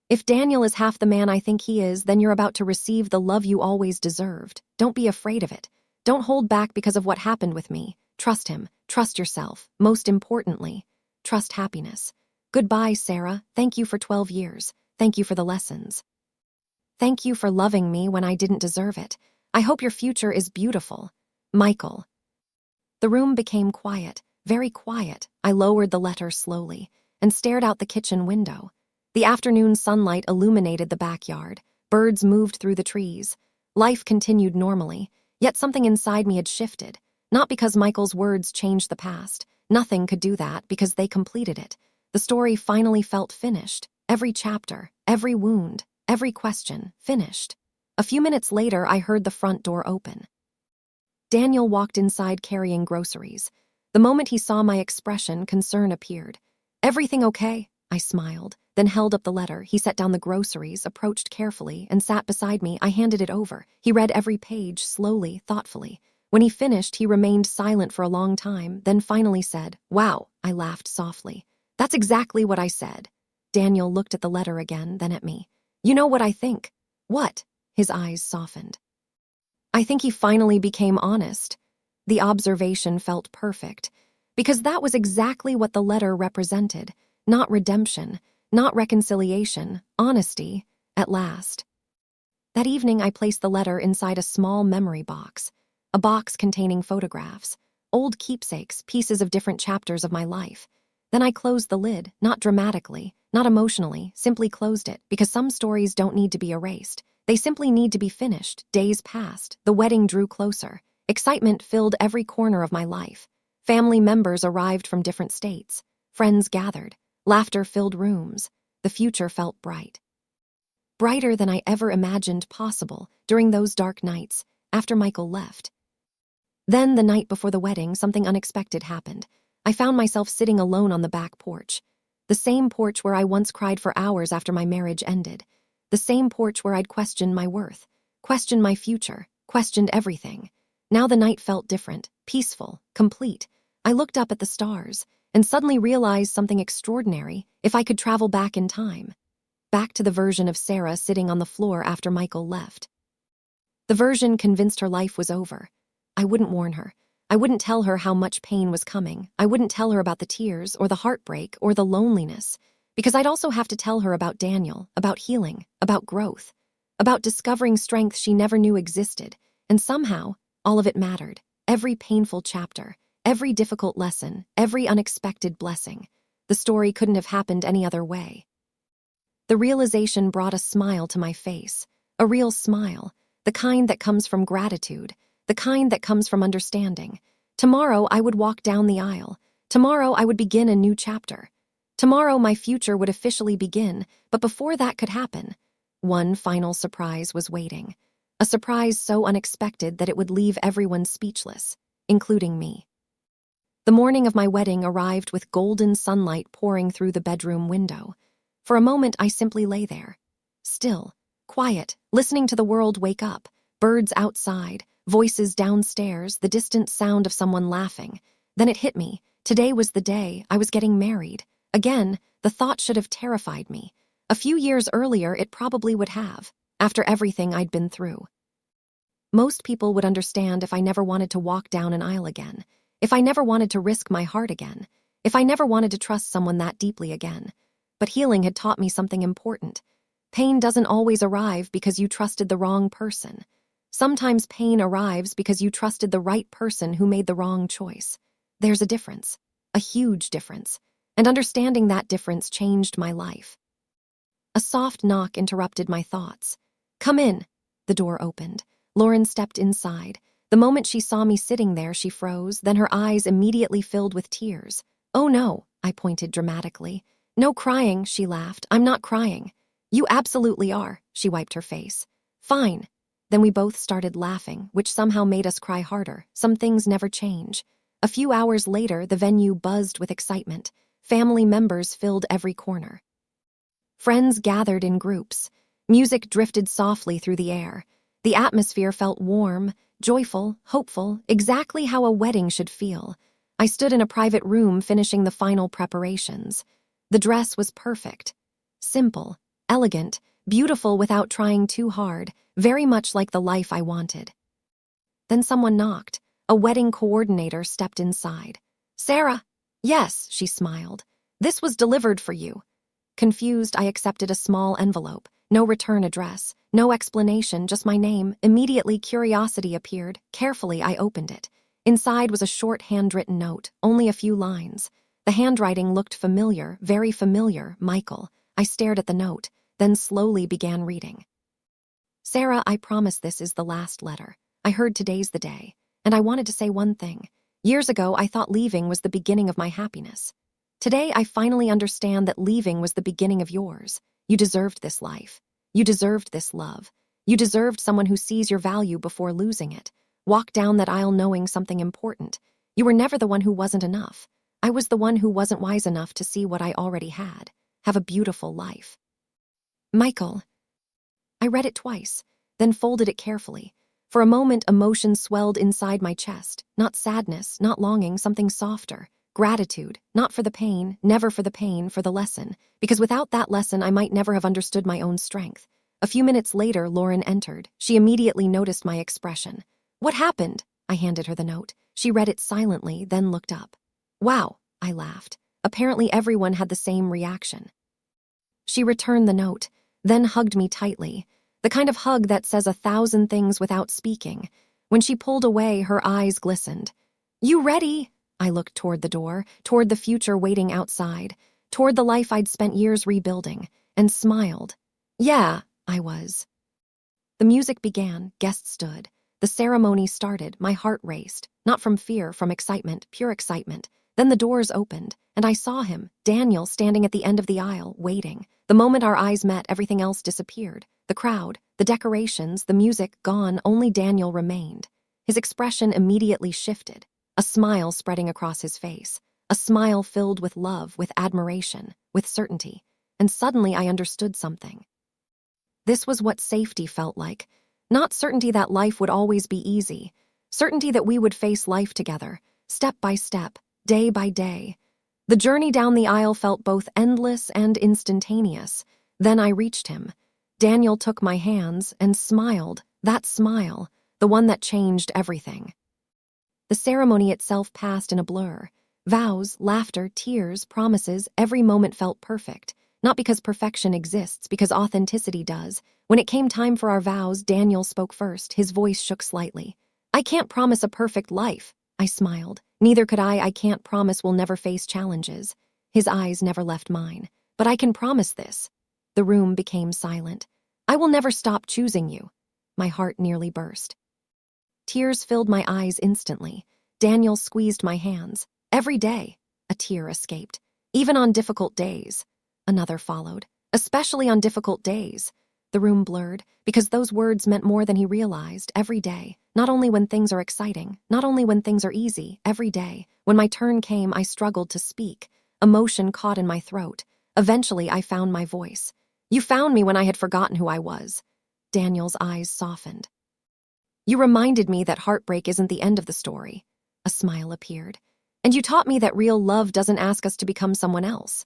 S1: If Daniel is half the man I think he is, then you're about to receive the love you always deserved. Don't be afraid of it. Don't hold back because of what happened with me. Trust him. Trust yourself. Most importantly, trust happiness. Goodbye, Sarah. Thank you for 12 years. Thank you for the lessons. Thank you for loving me when I didn't deserve it. I hope your future is beautiful. Michael. The room became quiet, very quiet. I lowered the letter slowly and stared out the kitchen window. The afternoon sunlight illuminated the backyard. Birds moved through the trees. Life continued normally, yet something inside me had shifted. Not because Michael's words changed the past. Nothing could do that because they completed it. The story finally felt finished. Every chapter, every wound, every question, finished. A few minutes later, I heard the front door open. Daniel walked inside carrying groceries. The moment he saw my expression, concern appeared. "Everything okay?" I smiled, then held up the letter. He set down the groceries, approached carefully, and sat beside me. I handed it over. He read every page, slowly, thoughtfully. When he finished, he remained silent for a long time, then finally said, "Wow," I laughed softly. "That's exactly what I said." Daniel looked at the letter again, then at me. "You know what I think?" "What?" His eyes softened. I think he finally became honest. The observation felt perfect, because that was exactly what the letter represented. Not redemption, not reconciliation, honesty, at last. That evening, I placed the letter inside a small memory box, a box containing photographs, old keepsakes, pieces of different chapters of my life. Then I closed the lid, not dramatically, not emotionally, simply closed it, because some stories don't need to be erased. They simply need to be finished. Days passed. The wedding drew closer. Excitement filled every corner of my life. Family members arrived from different states. Friends gathered. Laughter filled rooms. The future felt bright. Brighter than I ever imagined possible during those dark nights, after Michael left. Then, the night before the wedding, something unexpected happened. I found myself sitting alone on the back porch. The same porch where I once cried for hours after my marriage ended. The same porch where I'd questioned my worth, questioned my future, questioned everything. Now the night felt different, peaceful, complete. I looked up at the stars and suddenly realized something extraordinary. If I could travel back in time, back to the version of Sarah sitting on the floor after Michael left. The version convinced her life was over. I wouldn't warn her. I wouldn't tell her how much pain was coming. I wouldn't tell her about the tears or the heartbreak or the loneliness. Because I'd also have to tell her about Daniel, about healing, about growth, about discovering strength she never knew existed. And somehow, all of it mattered. Every painful chapter, every difficult lesson, every unexpected blessing. The story couldn't have happened any other way. The realization brought a smile to my face, a real smile, the kind that comes from gratitude, the kind that comes from understanding. Tomorrow I would walk down the aisle. Tomorrow I would begin a new chapter. Tomorrow my future would officially begin, but before that could happen, one final surprise was waiting. A surprise so unexpected that it would leave everyone speechless, including me. The morning of my wedding arrived with golden sunlight pouring through the bedroom window. For a moment, I simply lay there, still, quiet, listening to the world wake up, birds outside, voices downstairs, the distant sound of someone laughing. Then it hit me. Today was the day. I was getting married. Again, the thought should have terrified me. A few years earlier, it probably would have, after everything I'd been through. Most people would understand if I never wanted to walk down an aisle again, if I never wanted to risk my heart again, if I never wanted to trust someone that deeply again. But healing had taught me something important. Pain doesn't always arrive because you trusted the wrong person. Sometimes pain arrives because you trusted the right person who made the wrong choice. There's a difference, a huge difference, and understanding that difference changed my life. A soft knock interrupted my thoughts. "Come in." The door opened. Lauren stepped inside. The moment she saw me sitting there, she froze, then her eyes immediately filled with tears. "Oh no," I pointed dramatically. "No crying," she laughed. "I'm not crying." "You absolutely are," she wiped her face. "Fine." Then we both started laughing, which somehow made us cry harder. Some things never change. A few hours later, the venue buzzed with excitement. Family members filled every corner. Friends gathered in groups. Music drifted softly through the air. The atmosphere felt warm, joyful, hopeful, exactly how a wedding should feel. I stood in a private room finishing the final preparations. The dress was perfect. Simple, elegant, beautiful without trying too hard, very much like the life I wanted. Then someone knocked. A wedding coordinator stepped inside. "Sarah?" "Yes," she smiled. "This was delivered for you." Confused, I accepted a small envelope. No return address, no explanation, just my name. Immediately, curiosity appeared. Carefully, I opened it. Inside was a short handwritten note, only a few lines. The handwriting looked familiar, very familiar. "Michael." I stared at the note, then slowly began reading. "Sarah, I promise this is the last letter. I heard today's the day, and I wanted to say one thing. Years ago, I thought leaving was the beginning of my happiness. Today, I finally understand that leaving was the beginning of yours. You deserved this life. You deserved this love. You deserved someone who sees your value before losing it. Walk down that aisle knowing something important. You were never the one who wasn't enough. I was the one who wasn't wise enough to see what I already had. Have a beautiful life." "Michael." I read it twice, then folded it carefully. For a moment, emotion swelled inside my chest. Not sadness, not longing, something softer. Gratitude, not for the pain, never for the pain, for the lesson. Because without that lesson, I might never have understood my own strength. A few minutes later, Lauren entered. She immediately noticed my expression. "What happened?" I handed her the note. She read it silently, then looked up. "Wow," I laughed. Apparently everyone had the same reaction. She returned the note, then hugged me tightly. The kind of hug that says 1,000 things without speaking. When she pulled away, her eyes glistened. "You ready?" I looked toward the door, toward the future waiting outside, toward the life I'd spent years rebuilding, and smiled. "Yeah, I was." The music began, guests stood. The ceremony started, my heart raced, not from fear, from excitement, pure excitement. Then the doors opened, and I saw him, Daniel, standing at the end of the aisle, waiting. The moment our eyes met, everything else disappeared. The crowd, the decorations, the music gone, only Daniel remained. His expression immediately shifted, a smile spreading across his face, a smile filled with love, with admiration, with certainty. And suddenly I understood something. This was what safety felt like. Not certainty that life would always be easy, certainty that we would face life together, step by step, day by day. The journey down the aisle felt both endless and instantaneous. Then I reached him. Daniel took my hands and smiled, that smile, the one that changed everything. The ceremony itself passed in a blur. Vows, laughter, tears, promises, every moment felt perfect. Not because perfection exists, because authenticity does. When it came time for our vows, Daniel spoke first. His voice shook slightly. "I can't promise a perfect life," I smiled. "Neither could I can't promise we'll never face challenges." His eyes never left mine. But I can promise this. The room became silent. I will never stop choosing you. My heart nearly burst. Tears filled my eyes instantly. Daniel squeezed my hands. Every day, a tear escaped. Even on difficult days. Another followed. Especially on difficult days. The room blurred, because those words meant more than he realized. Every day. Not only when things are exciting, not only when things are easy, every day. When my turn came, I struggled to speak. Emotion caught in my throat. Eventually, I found my voice. You found me when I had forgotten who I was. Daniel's eyes softened. You reminded me that heartbreak isn't the end of the story. A smile appeared. And you taught me that real love doesn't ask us to become someone else.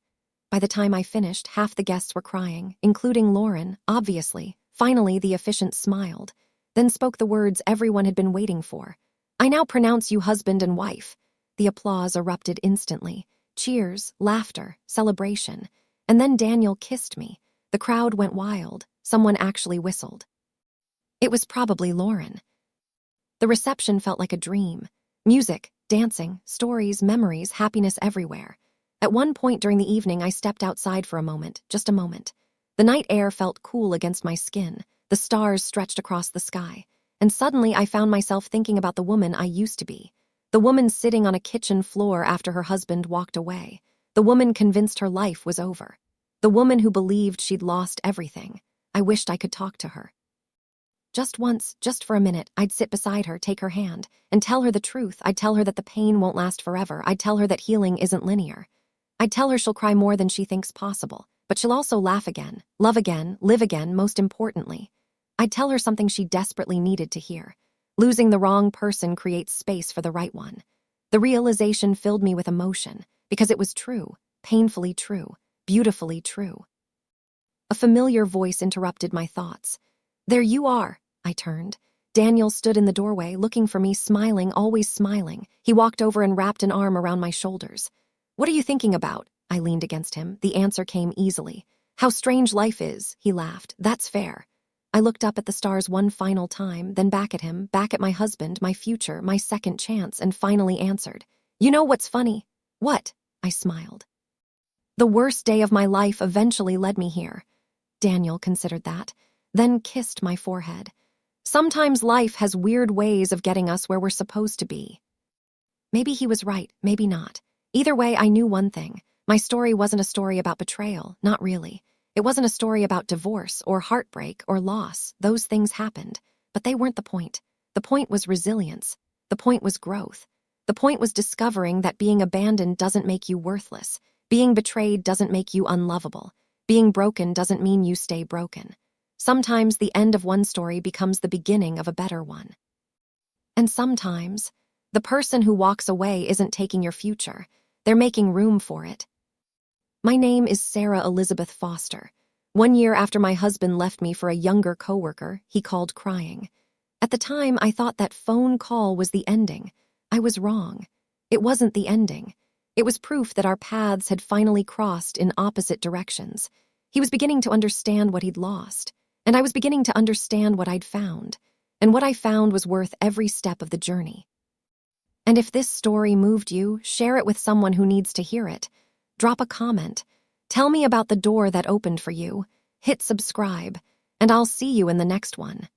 S1: By the time I finished, half the guests were crying, including Lauren, obviously. Finally, the officiant smiled, then spoke the words everyone had been waiting for. I now pronounce you husband and wife. The applause erupted instantly. Cheers, laughter, celebration. And then Daniel kissed me. The crowd went wild. Someone actually whistled. It was probably Lauren. The reception felt like a dream. Music, dancing, stories, memories, happiness everywhere. At one point during the evening, I stepped outside for a moment, just a moment. The night air felt cool against my skin. The stars stretched across the sky. And suddenly I found myself thinking about the woman I used to be. The woman sitting on a kitchen floor after her husband walked away. The woman convinced her life was over. The woman who believed she'd lost everything. I wished I could talk to her. Just once, just for a minute, I'd sit beside her, take her hand, and tell her the truth. I'd tell her that the pain won't last forever. I'd tell her that healing isn't linear. I'd tell her she'll cry more than she thinks possible, but she'll also laugh again, love again, live again, most importantly. I'd tell her something she desperately needed to hear. Losing the wrong person creates space for the right one. The realization filled me with emotion, because it was true, painfully true, beautifully true. A familiar voice interrupted my thoughts. There you are, I turned. Daniel stood in the doorway, looking for me, smiling, always smiling. He walked over and wrapped an arm around my shoulders. What are you thinking about? I leaned against him. The answer came easily. How strange life is, he laughed. That's fair. I looked up at the stars one final time, then back at him, back at my husband, my future, my second chance, and finally answered. You know what's funny? What? I smiled. The worst day of my life eventually led me here. Daniel considered that, then kissed my forehead. Sometimes life has weird ways of getting us where we're supposed to be. Maybe he was right, maybe not. Either way, I knew one thing. My story wasn't a story about betrayal, not really. It wasn't a story about divorce or heartbreak or loss. Those things happened, but they weren't the point. The point was resilience. The point was growth. The point was discovering that being abandoned doesn't make you worthless. Being betrayed doesn't make you unlovable. Being broken doesn't mean you stay broken. Sometimes the end of one story becomes the beginning of a better one. And sometimes, the person who walks away isn't taking your future. They're making room for it. My name is Sarah Elizabeth Foster. 1 year after my husband left me for a younger coworker, he called crying. At the time, I thought that phone call was the ending. I was wrong. It wasn't the ending. It was proof that our paths had finally crossed in opposite directions. He was beginning to understand what he'd lost, and I was beginning to understand what I'd found. And what I found was worth every step of the journey. And if this story moved you, share it with someone who needs to hear it. Drop a comment. Tell me about the door that opened for you. Hit subscribe, and I'll see you in the next one.